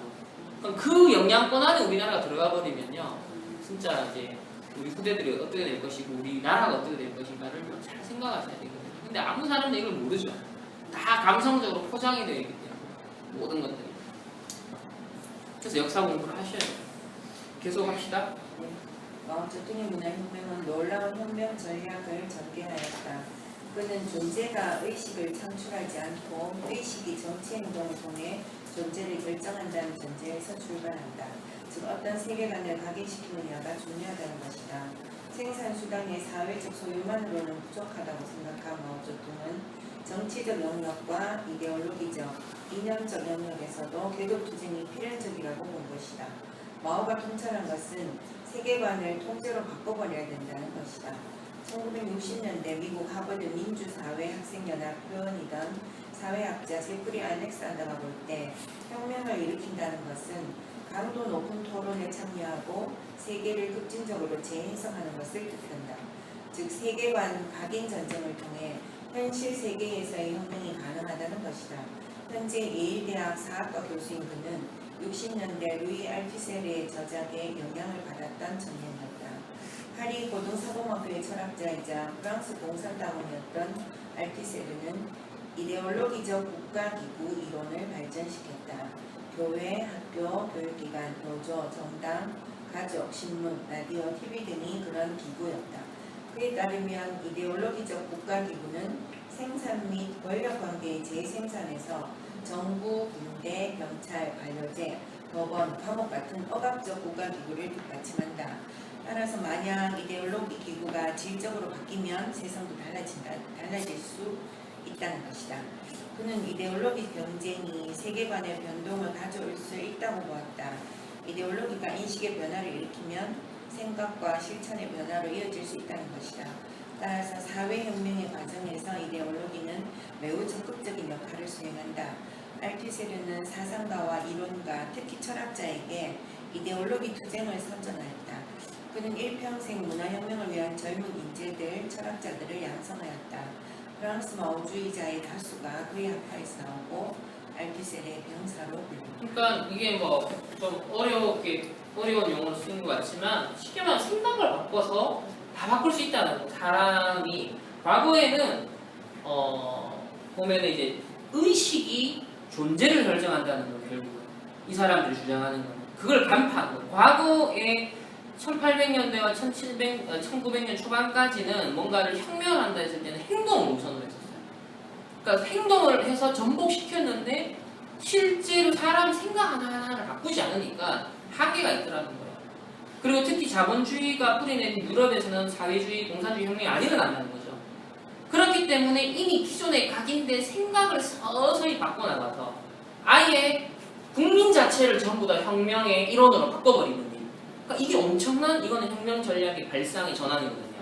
그럼 그 영향권 안에 우리나라가 들어가 버리면요 진짜 이제 우리 후대들이 어떻게 될 것이고 우리나라가 어떻게 될 것인가를 잘 생각하셔야 되거든요. 근데 아무 사람도 이걸 모르죠. 다 감성적으로 포장이 되어 있기 때문에 모든 것들이. 그래서 역사 공부를 하셔야 돼요. 계속 합시다. 마오쩌둥의 문화혁명은 놀라운 혁명 전략을 전개하였다. 그는 존재가 의식을 창출하지 않고 의식이 정치 행동을 통해 존재를 결정한다는 전제에서 출발한다. 즉 어떤 세계관을 각인시키느냐가 중요하다는 것이다. 생산수단의 사회적 소유만으로는 부족하다고 생각한 마오쩌둥은 정치적 영역과 이데올로기적, 이념적 영역에서도 계급투쟁이 필연적이라고 본 것이다. 마오가 통찰한 것은 세계관을 통째로 바꿔버려야 된다는 것이다. 1960년대 미국 하버드 민주사회학생연합 회원이던 사회학자 제프리 알렉산더가 볼 때 혁명을 일으킨다는 것은 강도 높은 토론에 참여하고 세계를 급진적으로 재해석하는 것을 뜻한다. 즉 세계관 각인 전쟁을 통해 현실 세계에서의 혁명이 가능하다는 것이다. 현재 예일대학 사학과 교수인 그는 60년대 루이 알티세르의 저작에 영향을 받았던 청년이었다. 파리 고등사범학교의 철학자이자 프랑스 공산당원이었던 알티세르는 이데올로기적 국가기구 이론을 발전시켰다. 교회, 학교, 교육기관, 노조, 정당, 가족, 신문, 라디오, TV 등이 그런 기구였다. 그에 따르면 이데올로기적 국가기구는 생산 및 권력관계의 재생산에서 정부, 군대, 경찰, 반려제, 법원, 감옥 같은 억압적 국가기구를 뒷받침한다. 따라서 만약 이데올로기 기구가 질적으로 바뀌면 세상도 달라질 수 있다는 것이다. 그는 이데올로기 경쟁이 세계관의 변동을 가져올 수 있다고 보았다. 이데올로기가 인식의 변화를 일으키면 생각과 실천의 변화로 이어질 수 있다는 것이다. 따라서 사회혁명의 과정에서 이데올로기는 매우 적극적인 역할을 수행한다. 알티세르는 사상가와 이론가, 특히 철학자에게 이데올로기 투쟁을 선전하였다. 그는 일평생 문화혁명을 위한 젊은 인재들, 철학자들을 양성하였다. 프랑스 마오주의자의 다수가 그의 학파에서 나오고 알티세르의 병사로 불린다. 그러니까 이게 뭐 좀 어려운 용어로 쓰는 것 같지만 쉽게 말하면 생각을 바꿔서 다 바꿀 수 있다는 거. 사람이 과거에는 보면은 이제 의식이 존재를 결정한다는 거 결국은 이 사람들이 주장하는 거는 그걸 간파하고 과거에 1800년대와 1900년 초반까지는 뭔가를 혁명을 한다 했을 때는 행동을 우선으로 했었어요. 그러니까 행동을 해서 전복시켰는데 실제로 사람 생각 하나하나를 바꾸지 않으니까 한계가 있더라는 거예요. 그리고 특히 자본주의가 뿌리내린 유럽에서는 사회주의, 공산주의 혁명이 안 일어난다는 거죠. 그렇기 때문에 이미 기존에 각인된 생각을 서서히 바꿔나가서 아예 국민 자체를 전부 다 혁명의 일원으로 바꿔버리는 일. 그러니까 이게 엄청난 이거는 혁명 전략의 발상의 전환이거든요.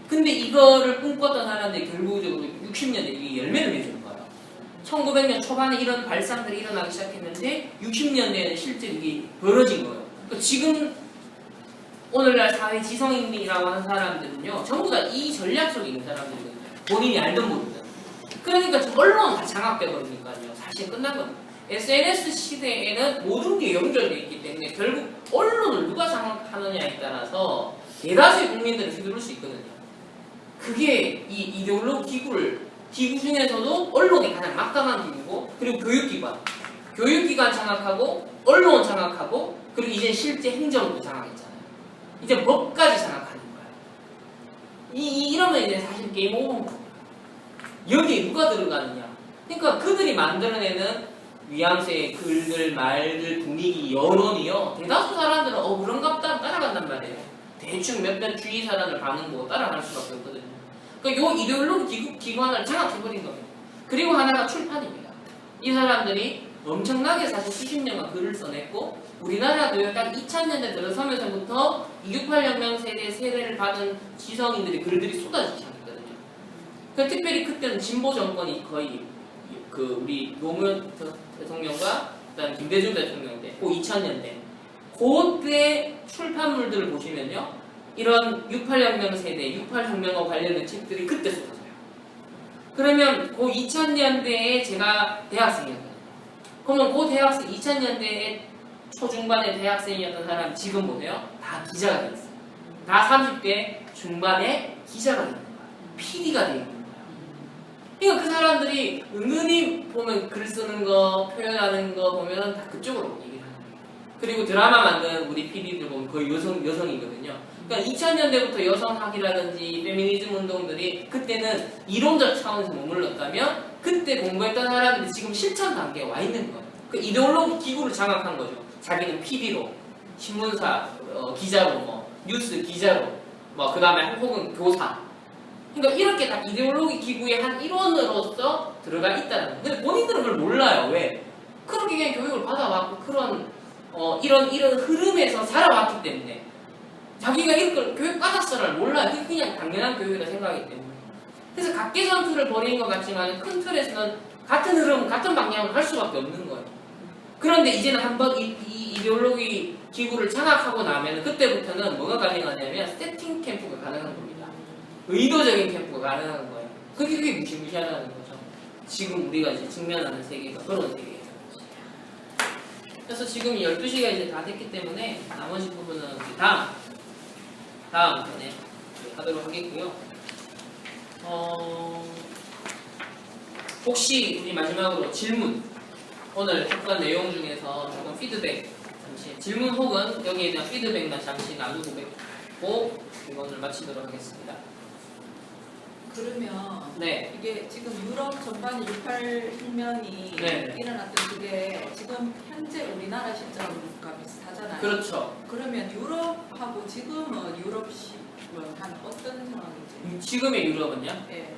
근데 이거를 꿈꿨던 사람들이 결국적으로 60년대 이게 열매를 맺은 거예요. 1900년 초반에 이런 발상들이 일어나기 시작했는데 60년대에는 실제로 이게 벌어진 거예요. 그러니까 지금 오늘날 사회 지성인이라고 하는 사람들은요 전부 다 이 전략 속에 있는 사람들이거든요. 본인이 알든 모르든. 그러니까 지금 언론 다 장악돼 버리니까요. 사실 끝난 겁니다. SNS 시대에는 모든 게 연결되어 있기 때문에 결국 언론을 누가 장악하느냐에 따라서 대다수의 국민들을 휘두를 수 있거든요. 그게 이 이데올로기 기구 중에서도 언론이 가장 막강한 기구고, 그리고 교육기관 장악하고, 언론 장악하고, 그리고 이제 실제 행정도 장악했잖아요. 이제 법까지 장악하는 거예요. 이러면 이제 사실 게임 오버인 겁니다. 여기에 누가 들어가느냐. 그러니까 그들이 만들어내는 뉘앙스의 글들, 말들, 분위기, 여론이요. 대다수 사람들은 그런갑다 따라간단 말이에요. 대충 몇몇 주위 사람을 반응 보고 따라갈 수밖에 없거든요. 그러니까 요 이데올로기 기관을 장악해버린 겁니다. 그리고 하나가 출판입니다. 이 사람들이 엄청나게 사실 수십 년간 글을 써냈고, 우리나라도 약간 2000년대 들어서면서부터 268 혁명 세대를 받은 지성인들의 글들이 쏟아지기 시작했거든요. 특별히 그때는 진보 정권이 거의 우리 노무현 대통령과 그다음 김대중 대통령인데 그 2000년대 그때 출판물들을 보시면요 이런 68혁명 세대, 68혁명과 관련된 책들이 그때 쏟아져요. 그러면 그 2000년대에 제가 대학생이었거든요. 그러면 그 대학생 2000년대에 초중반의 대학생이었던 사람 지금 보세요. 다 기자가 돼 있어요. 다 30대 중반에 기자가 되는 거예요. PD가 되어 있는 거예요. 그러니까 그 사람들이 은근히 보면 글 쓰는 거, 표현하는 거 보면 다 그쪽으로 얘기를 하는 거예요. 그리고 드라마 만든 우리 PD들 보면 거의 여성이거든요. 그러니까 2000년대부터 여성학이라든지 페미니즘 운동들이 그때는 이론적 차원에서 머물렀다면 그때 공부했던 사람들이 지금 실천 단계에 와 있는 거예요. 그 이데올로기 기구를 장악한 거죠. 자기는 PD로, 신문사 기자로, 뉴스 기자로, 그 다음에 혹은 교사. 그러니까 이렇게 다 이데올로기 기구의 한 일원으로서 들어가 있다는 거예요. 근데 본인들은 그걸 몰라요. 왜? 그렇게 그냥 교육을 받아왔고 그런 이런 흐름에서 살아왔기 때문에 자기가 이걸 교육받았어를 몰라요. 그게 그냥 당연한 교육이라 생각하기 때문에. 그래서 각계선투를 벌이는 것 같지만 큰 틀에서는 같은 흐름, 같은 방향을 갈 수밖에 없는 거예요. 그런데 이제는 한번 이 이데올로기 기구를 장악하고 나면 그때부터는 뭐가 가능하냐면 세팅 캠프가 가능한 겁니다. 의도적인 캠프가 가능한 거예요. 그게 무시무시하다는 거죠. 지금 우리가 이제 직면하는 세계가 그런 세계예요. 그래서 지금 12시가 이제 다 됐기 때문에 나머지 부분은 다음 편에 하도록 하겠고요. 혹시 우리 마지막으로 질문, 오늘 학관 내용 중에서 조금 피드백, 잠시 질문 혹은 여기에 대한 피드백만 잠시 나누고 뵙고 이거 오늘 마치도록 하겠습니다. 그러면 네. 이게 지금 유럽 전반 68혁명이 네. 일어났던 그게 지금 현재 우리나라 시점과 비슷하잖아요. 그렇죠. 그러면 유럽하고 지금은 유럽식은 한 어떤 상황이지? 지금의 유럽은요? 네.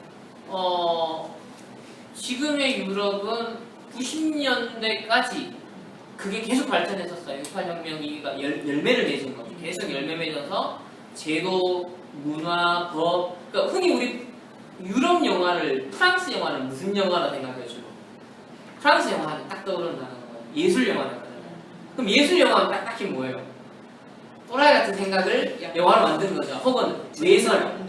지금의 유럽은 90년대까지 그게 계속 발전했었어요. 68혁명이가 열매를 맺은 거죠. 계속 열매 맺어서 제도, 문화, 법. 그러니까 흔히 우리 유럽 영화를, 프랑스 영화를 무슨 영화라 생각해주고 프랑스 영화는 딱 떠오른다는 거예요. 예술 영화라는 거예요. 그럼 예술 영화는 딱히 뭐예요? 또라이 같은 생각을 영화로 만드는 거죠. 혹은 외설.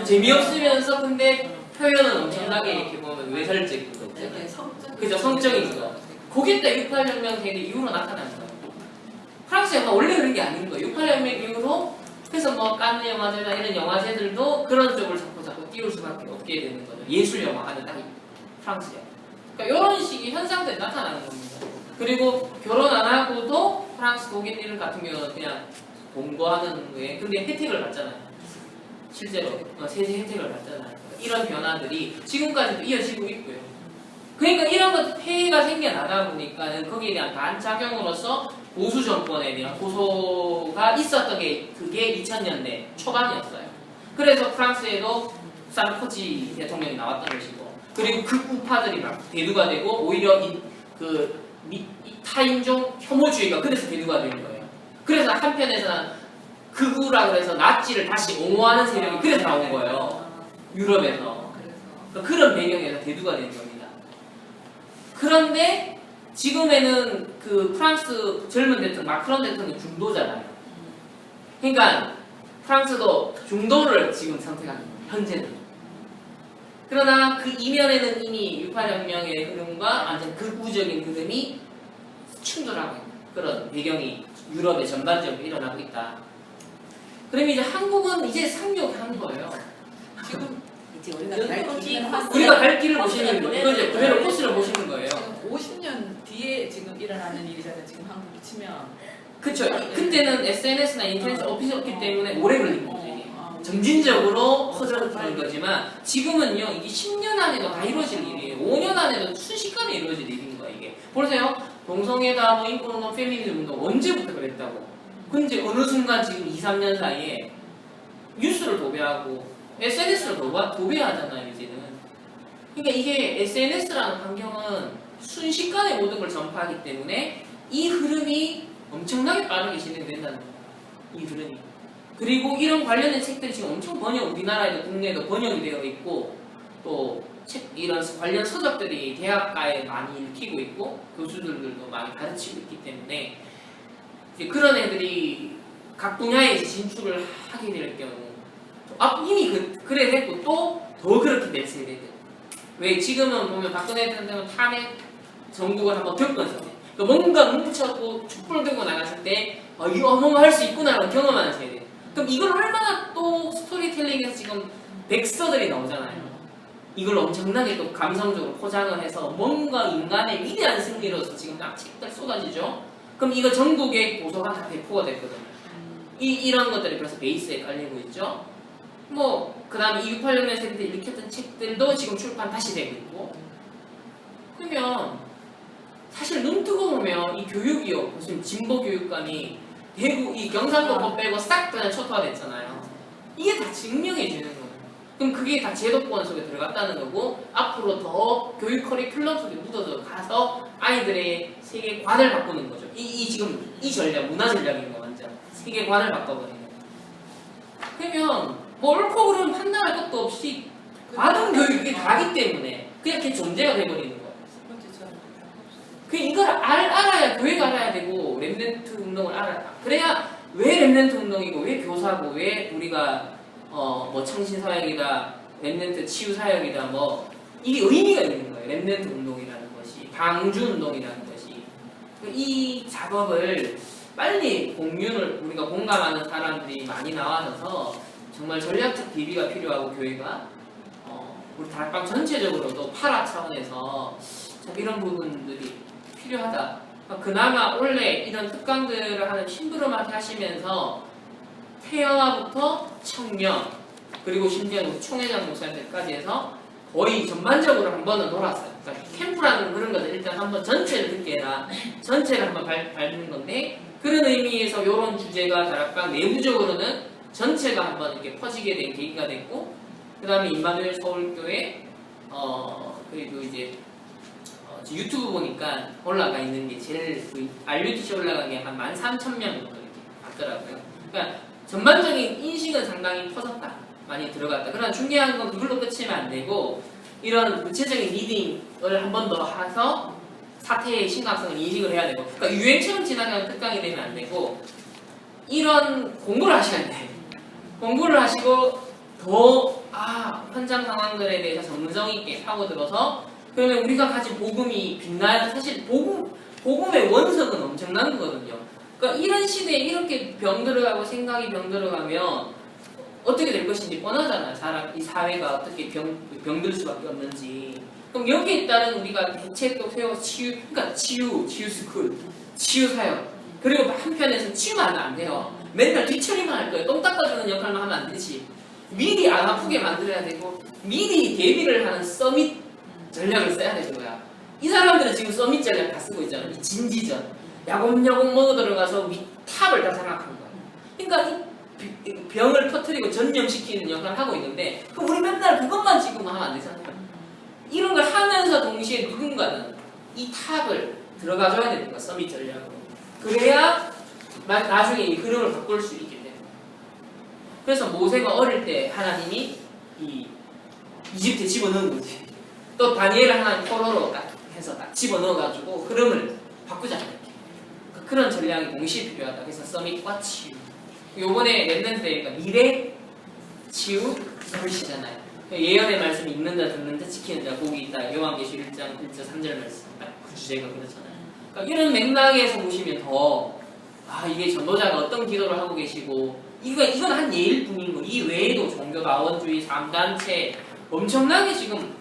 재미없으면서 근데 표현은 엄청나게 이렇게 보면 외설적인 거 있잖아요. 그죠? 성적인 거. 그게 때 68혁명 세대 이후로 나타난 거예요. 프랑스 영화 원래 그런 게 아닌 거예요. 68혁명 이후로 그래서 칸느 영화제나 이런 영화제들도 그런 쪽을 자꾸 띄울 수밖에 없게 되는 거죠. 예술 영화 하는 딱 프랑스 영화. 그러니까 이런 식의 현상들이 나타나는 겁니다. 그리고 결혼 안 하고도 프랑스, 독일 같은 경우는 그냥 동거하는 거에 근데 혜택을 받잖아요. 실제로 세제 혜택을 받잖아요. 이런 변화들이 지금까지도 이어지고 있고요. 그러니까 이런 것 폐해가 생겨나다 보니까는 거기에 대한 반작용으로서 보수 정권에 대한 고소가 있었던 게 그게 2000년대 초반이었어요. 그래서 프랑스에도 사르코지 대통령이 나왔던 것이고, 그리고 그 우파들이 막 대두가 되고 오히려 이 타인종 혐오주의가 그래서 대두가 된 거예요. 그래서 한편에서는 극우라 그래서 나치를 다시 옹호하는 세력이 그래서 나온 거예요. 유럽에서. 그러니까 그런 배경에서 대두가 된 겁니다. 그런데 지금에는 그 프랑스 젊은 대통령 마크롱 대통령 중도잖아요. 그러니까 프랑스도 중도를 지금 선택하는 거예요. 현재는. 그러나 그 이면에는 이미 68혁명의 흐름과 완전 극우적인 흐름이 충돌하고 있는 그런 배경이 유럽에 전반적으로 일어나고 있다. 그럼 이제 한국은 이제 상륙한 거예요. 지금 이제 우리가 우리가 갈 길을 보시는 거예요. 이거 이제 그대로 코스를 보시는 거예요. 지금 50년 뒤에 지금 일어나는 일이잖아요. 지금 한국이 치면. 그쵸. 그때는 SNS나 인터넷이 없었기 때문에 오래 걸린 거죠. 이게. 점진적으로 퍼져가는 거지만 지금은요. 이게 10년 안에도 다 이루어질 일이에요. 5년 안에도 순식간에 이루어질 일인 거예요. 이게. 보세요. 동성애다, 뭐 인권운동, 페미니즘 운동 언제부터 그랬다고. 근데 어느 순간 지금 2, 3년 사이에 뉴스를 도배하고 SNS를 도배하잖아요. 이제는. 그러니까 이게 SNS라는 환경은 순식간에 모든 걸 전파하기 때문에 이 흐름이 엄청나게 빠르게 진행된다는 거예요. 이 흐름이. 그리고 이런 관련된 책들이 지금 엄청 우리나라에도 국내에도 번역이 되어 있고 또 이런 관련 서적들이 대학가에 많이 읽히고 있고 교수들도 많이 가르치고 있기 때문에 이제 그런 애들이 각 분야에 이제 진출을 하게 될 경우 이미 그래 됐고 또 더 그렇게 될 세대들. 왜 지금은 보면 박근혜 대통령 탄핵 전국을 한번 겪어서 뭔가 뭉쳤고 촛불 들고 나갔을 때 이거 뭔가 할 수 있구나라는 경험하는 세대. 그럼 이걸 얼마나 또 스토리텔링에서 지금 백서들이 나오잖아요. 이걸 엄청나게 또 감성적으로 포장을 해서 뭔가 인간의 위대한 승리로서 지금 막 책들 쏟아지죠. 그럼 이거 전국에 고소가 다 배포가 됐거든요. 이런 것들이 그래서 베이스에 깔리고 있죠. 뭐 그 다음에 268년 세대 때 일으켰던 책들도 지금 출판 다시 되고 있고. 그러면 사실 눈 뜨고 보면 이 교육이요, 무슨 진보 교육관이 대구 이 경상도법 빼고 싹 그냥 초토화됐잖아요. 이게 다 증명해 주는 거예요. 그럼 그게 다 제도권 속에 들어갔다는 거고 앞으로 더 교육 커리큘럼 속에 묻어서 가서 아이들의 세계관을 바꾸는 거죠. 지금 이 전략, 문화 전략인 거 완전 세계관을 바꿔버리는 거예요. 그러면 뭐 옳고 그름 판단할 것도 없이 받은 교육이 다기 때문에 그냥 걔 존재가 돼버리는 거예요. 이걸 알아야 교회가 알아야 되고 렘넌트 운동을 알아야 그래야 왜 렘넌트 운동이고 왜 교사고 왜 우리가 뭐 청신사역이다 렘넌트 치유사역이다 뭐 이게 의미가 있는 거예요. 렘넌트 운동이라는 것이 방주 운동이라는 것이 이 작업을 빨리 우리가 공감하는 사람들이 많이 나와서 정말 전략적 대비가 필요하고 교회가 우리 다락방 전체적으로도 파라 차원에서 참 이런 부분들이 필요하다. 그나마 원래 이런 특강들을 하는 심부름하게 하시면서 태영아부터 청년 그리고 심지어 총회장 목사님들까지 해서 거의 전반적으로 한 번은 돌았어요. 그러니까 캠프라는 그런 것을 일단 한번 전체를 듣게 해라. 전체를 한번 밟는 건데 그런 의미에서 이런 주제가 다락방 내부적으로는 전체가 한번 이렇게 퍼지게 된 계기가 됐고 그 다음에 임마누엘 서울교회 그리고 이제 유튜브 보니까 올라가 있는 게 제일 RUTC 올라간 게 한 13,000명 정도 이렇게 봤더라고요. 그러니까 전반적인 인식은 상당히 퍼졌다. 많이 들어갔다. 그러나 중요한 건 그걸로 끝이면 안 되고 이런 구체적인 리딩을 한 번 더 해서 사태의 심각성을 인식을 해야 되고 그러니까 유행처럼 지나가는 특강이 되면 안 되고 이런 공부를 하셔야 돼요. 공부를 하시고 더 현장 상황들에 대해서 전문성 있게 파고들어서 그러면 우리가 가진 복음이 빛나야 사실 복음의 원석은 엄청난 거거든요. 그러니까 이런 시대에 이렇게 병들어가고 생각이 병들어가면 어떻게 될 것인지 뻔하잖아요. 이 사회가 어떻게 병들 수밖에 없는지. 그럼 여기에 따른 우리가 대책도 세워서 그러니까 치유 스쿨, 치유 사역. 그리고 한편에서 치유만 하면 안 돼요. 맨날 뒤처리만 할 거예요. 똥 닦아주는 역할만 하면 안 되지. 미리 안 아프게 만들어야 되고 미리 대비를 하는 서밋 전략을 써야 되는 거야. 이 사람들은 지금 서밋 전략 다 쓰고 있잖아. 이 진지전. 야곱야곱 먹어 들어가서 탑을 다 장악한 거야. 그러니까 이 병을 터뜨리고 전염시키는 역할을 하고 있는데 그럼 우리 맨날 그것만 지금 하면 안 되잖아요. 이런 걸 하면서 동시에 누군가는 이 탑을 들어가줘야 되는 거야. 서밋 전략으로. 그래야 나중에 이 흐름을 바꿀 수 있기 때문에. 그래서 모세가 어릴 때 하나님이 이 이집트에 집어넣은 거지. 또 다니엘을 하나님 포로로 딱 해서 딱 집어넣어가지고 흐름을 바꾸자. 그런 전략이 동시에 필요하다. 그래서 서밋과 치유. 요번에 랩런트가 미래, 치유, 서밋이잖아요. 예언의 말씀이 읽는 자, 듣는 자, 지키는 자, 복이 있다. 요한계시 1장 1절 3절 말씀. 딱 그 주제가 그렇잖아요. 그러니까 이런 맥락에서 보시면 더 이게 전도자가 어떤 기도를 하고 계시고 이건 한 예일 뿐인 거. 이 외에도 종교 다원주의, 3단체 엄청나게 지금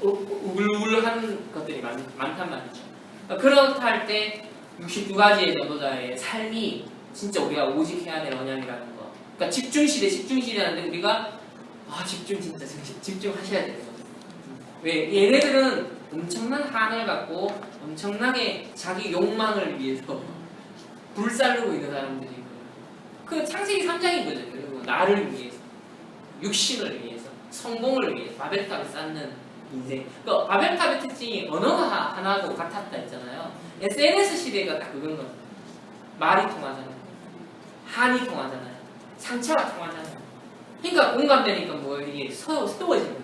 우글우글한 것들이 많단 말이죠. 그러니까 그렇다 할 때 62가지의 전도자의 삶이 진짜 우리가 오직 해야 될 언약이라는 거. 그러니까 집중시대하는데 우리가 진짜 집중하셔야 되는 거죠. 왜? 얘네들은 엄청난 한을 갖고 엄청나게 자기 욕망을 위해서 불살르고 있는 사람들이고 그 창세기 3장인 거죠. 그리고 나를 위해서, 육신을 위해서, 성공을 위해서 바벨탑을 쌓는 인생. 그러니까 바벨탑의 특징이 언어가 하나고 같았다 했잖아요. SNS 시대가 딱 그건 거예요. 말이 통하잖아요. 한이 통하잖아요. 상처가 통하잖아요. 그러니까 공감되니까 뭐예요? 이게 세워지는 거예요.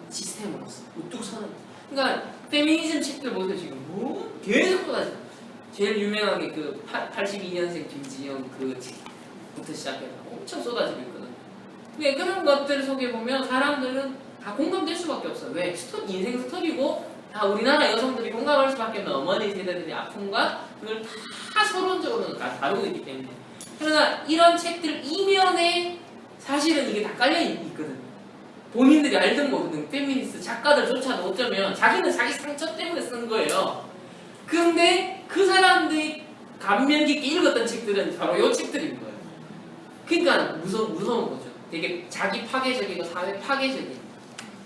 시스템으로서 우뚝 서는. 그러니까 페미니즘 책들 보세요. 지금 계속 쏟아져. 제일 유명하게 그 82년생 김지영 그 책부터 시작해서 엄청 쏟아지고 있거든. 근데 그런 것들 속에 보면 사람들은 다 공감될 수밖에 없어요. 왜? 인생 스토리고 다 우리나라 여성들이 공감할 수밖에 없는 어머니 세대들의 아픔과 그걸 다 서론적으로 다 다루고 있기 때문에. 그러나 이런 책들 이면에 사실은 이게 다 깔려있거든. 본인들이 알든 모르든 페미니스트 작가들조차도 어쩌면 자기는 자기 상처 때문에 쓴 거예요. 근데 그 사람들이 감명 깊게 읽었던 책들은 바로 이 책들인 거예요. 그러니까 무서운 거죠. 되게 자기 파괴적이고 사회 파괴적인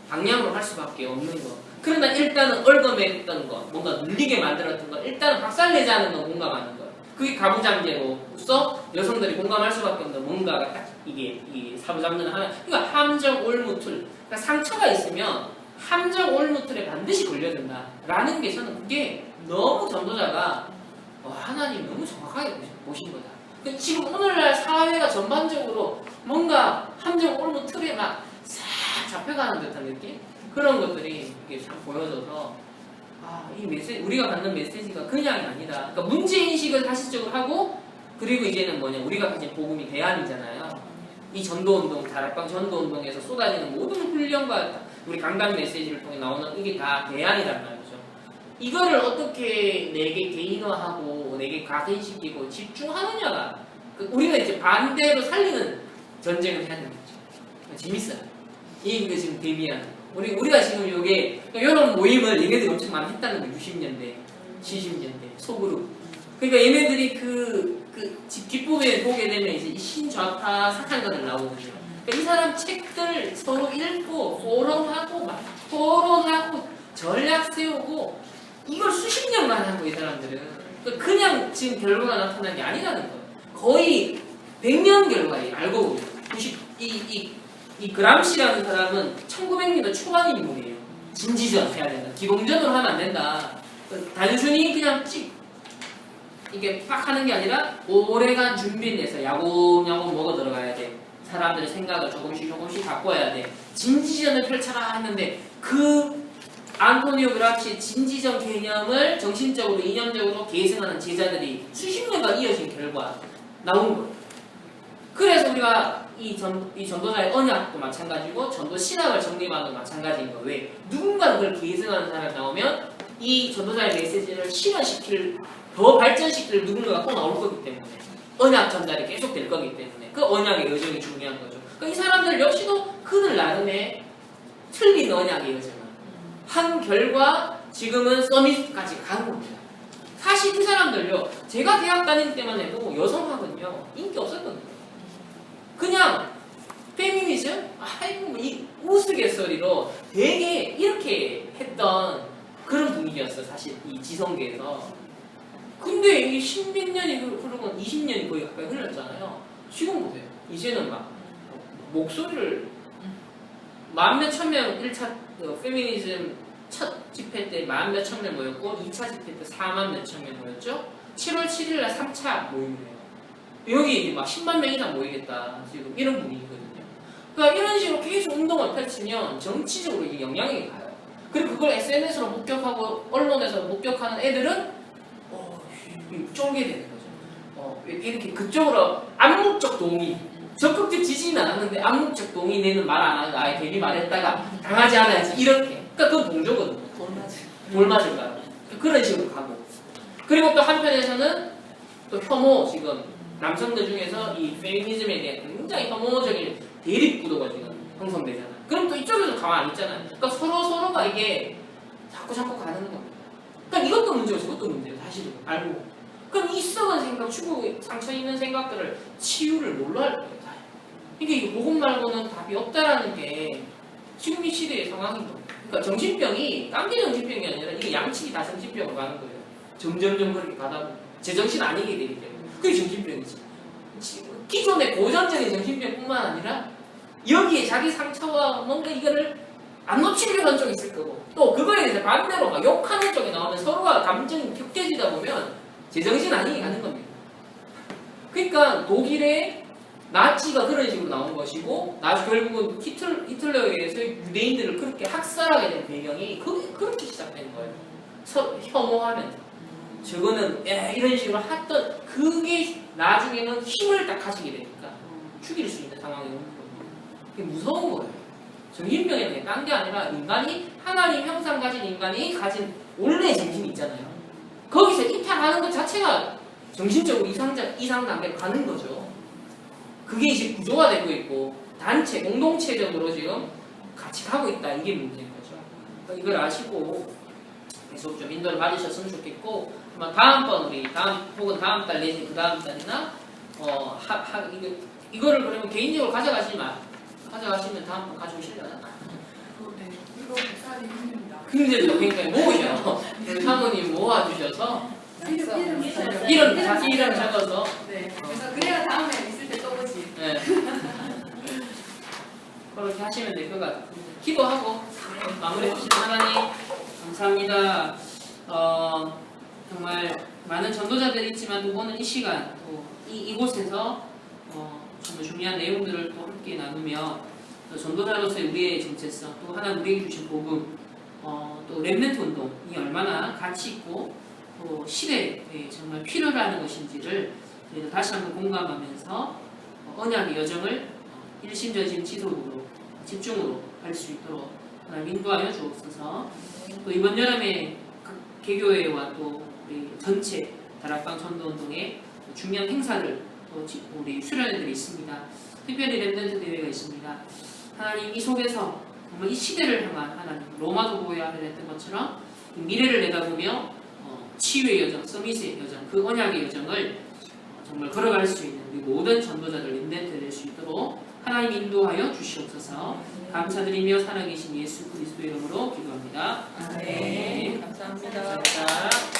방향으로 할 수밖에 없는 거. 그러나 일단은 얼거맸던 거, 뭔가 눌리게 만들었던 거, 일단은 박살내자는 거 공감하는 거. 그게 가부장제로서 여성들이 공감할 수밖에 없는 뭔가가 딱 이게 사부장제는 하나. 그러니까 함정 올무틀. 그러니까 상처가 있으면 함정 올무틀에 반드시 걸려든다라는 게 저는 그게 너무 전도자가 하나님 너무 정확하게 보신 거다. 그러니까 지금 오늘날 사회가 전반적으로 뭔가 함정 올무틀에 막 싹 잡혀가는 듯한 느낌? 그런 것들이 이게 참 보여져서 이 메시지, 우리가 받는 메시지가 그냥이 아니다. 그러니까 문제인식을 사실적으로 하고 그리고 이제는 우리가 가진 복음이 대안이잖아요. 이 전도운동, 다락방 전도운동에서 쏟아지는 모든 훈련과 우리 강단 메시지를 통해 나오는 이게 다 대안이란 말이죠. 이거를 어떻게 내게 개인화하고 내게 각인시키고 집중하느냐가 우리가 이제 반대로 살리는 전쟁을 해야 되는 거죠. 재밌어요. 이게 지금 데뷔하는 우리가 지금 요게 이런 모임을 얘네들이 엄청 많이 했다는 거예요. 60년대, 70년대 소그룹. 그러니까 얘네들이 그 뒷부분에 보게 되면 이제 이 신좌파 사탄가들 나오거든요. 그러니까 이 사람 책들 서로 읽고 토론하고 전략 세우고 이걸 수십 년만 하고 이 사람들은 그냥 지금 결과가 나타난 게 아니라는 거예요. 거의 100년 결과에 알고 보면 이 그람시라는 사람은 1900년대 초반 인물이에요. 진지전 해야 된다. 기동전으로 하면 안 된다. 단순히 그냥 이게 팍 하는 게 아니라 오래간 준비를 해서 야곱야곱 먹어 들어가야 돼. 사람들의 생각을 조금씩 바꿔야 돼. 진지전을 펼쳐라 했는데 그 안토니오 그람시의 진지전 개념을 정신적으로 이념적으로 계승하는 제자들이 수십 년간 이어진 결과 나온 거예요. 그래서 우리가 이 전도자의 언약도 마찬가지고 전도 신학을 정립하는 것도 마찬가지인 거예요. 왜? 누군가 그걸 계승하는 사람이 나오면 이 전도자의 메시지를 실현시킬, 더 발전시킬 누군가가 또 나올 거기 때문에 언약 전달이 계속 될 거기 때문에 그 언약의 여정이 중요한 거죠. 그러니까 이 사람들 역시도 그들 나름의 틀린 언약의 여정을 한 결과 지금은 서밋까지 가는 겁니다. 사실 이 사람들요, 제가 대학 다닐 때만 해도 여성학은요 인기 없었거든요. 그냥 페미니즘? 아이고 이 우스갯소리로 되게 이렇게 했던 그런 분위기였어요. 사실 이 지성계에서. 근데 이게 10몇 년이 흐르면 20년이 거의 가까이 흘렀잖아요. 지금 보세요. 이제는 막 목소리를 만몇 천 명 1차 페미니즘 첫 집회 때 만 몇 천 명 모였고 2차 집회 때 4만 몇 천 명 모였죠. 7월 7일 날 3차 모임이에요. 여기 막 10만 명 이상 모이겠다. 지금 이런 분위기거든요. 그러니까 이런 식으로 계속 운동을 펼치면 정치적으로 이게 영향이 가요. 그리고 그걸 SNS로 목격하고 언론에서 목격하는 애들은 쫄게 되는 거죠. 이렇게 그쪽으로 암묵적 동의, 적극적 지지는 않았는데 암묵적 동의 내는 말 안 하고 아예 괜히 말했다가 당하지 않아야지 이렇게. 그러니까 그건 동조거든요. 돌 맞을 거야. 그런 식으로 가고. 그리고 또 한편에서는 또 혐오, 지금 남성들 중에서 이 페미니즘에 대한 굉장히 혐오적인 대립 구도가 지금 형성되잖아요. 그럼 또 이쪽에서 가만 안 있잖아요. 그러니까 서로가 이게 자꾸 가는 겁니다. 그러니까 이것도 문제고 저것도 문제예요. 사실은 알고. 그럼 이 썩은 생각, 추구 상처 있는 생각들을 치유를 뭘로 할 거예요. 그러니까 이게 그것 말고는 답이 없다라는 게 지금 이 시대의 상황인 겁니다. 그러니까 정신병이 깡개 정신병이 아니라 이게 양측이 다 정신병으로 가는 거예요. 점점점 그렇게 가다 보면 제정신 아니게 되기 때문에 그게 정신병이지. 기존의 고전적인 정신병뿐만 아니라 여기에 자기 상처와 뭔가 이거를 안 놓치려고 하는 쪽이 있을 거고 또 그거에 대해서 반대로 막 욕하는 쪽이 나오면 서로가 감정이 격해지다 보면 제정신 아니게 가는 겁니다. 그러니까 독일의 나치가 그런 식으로 나온 것이고 결국은 히틀러에 의해서 유대인들을 그렇게 학살하게 된 배경이 그렇게 시작된 거예요. 혐오하면서 저거는 이런 식으로 했던 그게 나중에는 힘을 딱 가지게 되니까 죽일 수 있는 상황이 오는 거예요. 그게 무서운 거예요. 정신병이 딴 게 아니라 인간이 하나님 형상 가진 인간이 가진 원래 정신이 있잖아요. 거기서 이탈하는 것 자체가 정신적으로 이상 단계로 가는 거죠. 그게 이제 구조가 되고 있고 단체, 공동체적으로 지금 같이 가고 있다. 이게 문제인 거죠. 그러니까 이걸 아시고 계속 좀 인도를 받으셨으면 좋겠고 아마 다음번 우리 혹은 다음 달 내지 그 다음 달이나 이거를 그러면 개인적으로 가져가시면 다음번 가져오시려나? 네, 이거 복사하기 힘듭니다. 힘들죠. 그러니까 모으죠. 우리 사모님 모아주셔서 이름 적어서 네, 그래서 그래야 다음에 있을 때 떠오지. 네. 그렇게 하시면 될 것 같아요. 기도하고 마무리해 주신 하나님 감사합니다. 정말 많은 전도자들이 있지만 또 오늘 이 시간 또 이곳에서 정말 중요한 내용들을 또 함께 나누며 또 전도자로서의 우리의 정체성 또 하나님 우리에게 주신 복음 또 렘넌트 운동이 얼마나 가치 있고 또 시대에 정말 필요로 것인지를 저희가 다시 한번 공감하면서 언약의 여정을 일심전심 지속으로 집중으로 할 수 있도록 하나님 인도하여 주옵소서. 또 이번 여름에 각 개교회와 또 우리 전체 다락방 전도운동에 중요한 행사들 또 우리 수련회들이 있습니다. 특별히 렘넌트 대회가 있습니다. 하나님 이 속에서 정말 이 시대를 향한 하나님 로마도 보여야 했던 것처럼 미래를 내다보며 치유의 여정, 서밋의 여정, 그 언약의 여정을 정말 걸어갈 수 있는 우리 모든 전도자들 렘넌트 될 수 있도록 하나님 인도하여 주시옵소서. 감사드리며 살아계신 예수 그리스도의 이름으로 기도합니다. 네, 감사합니다. 감사합니다.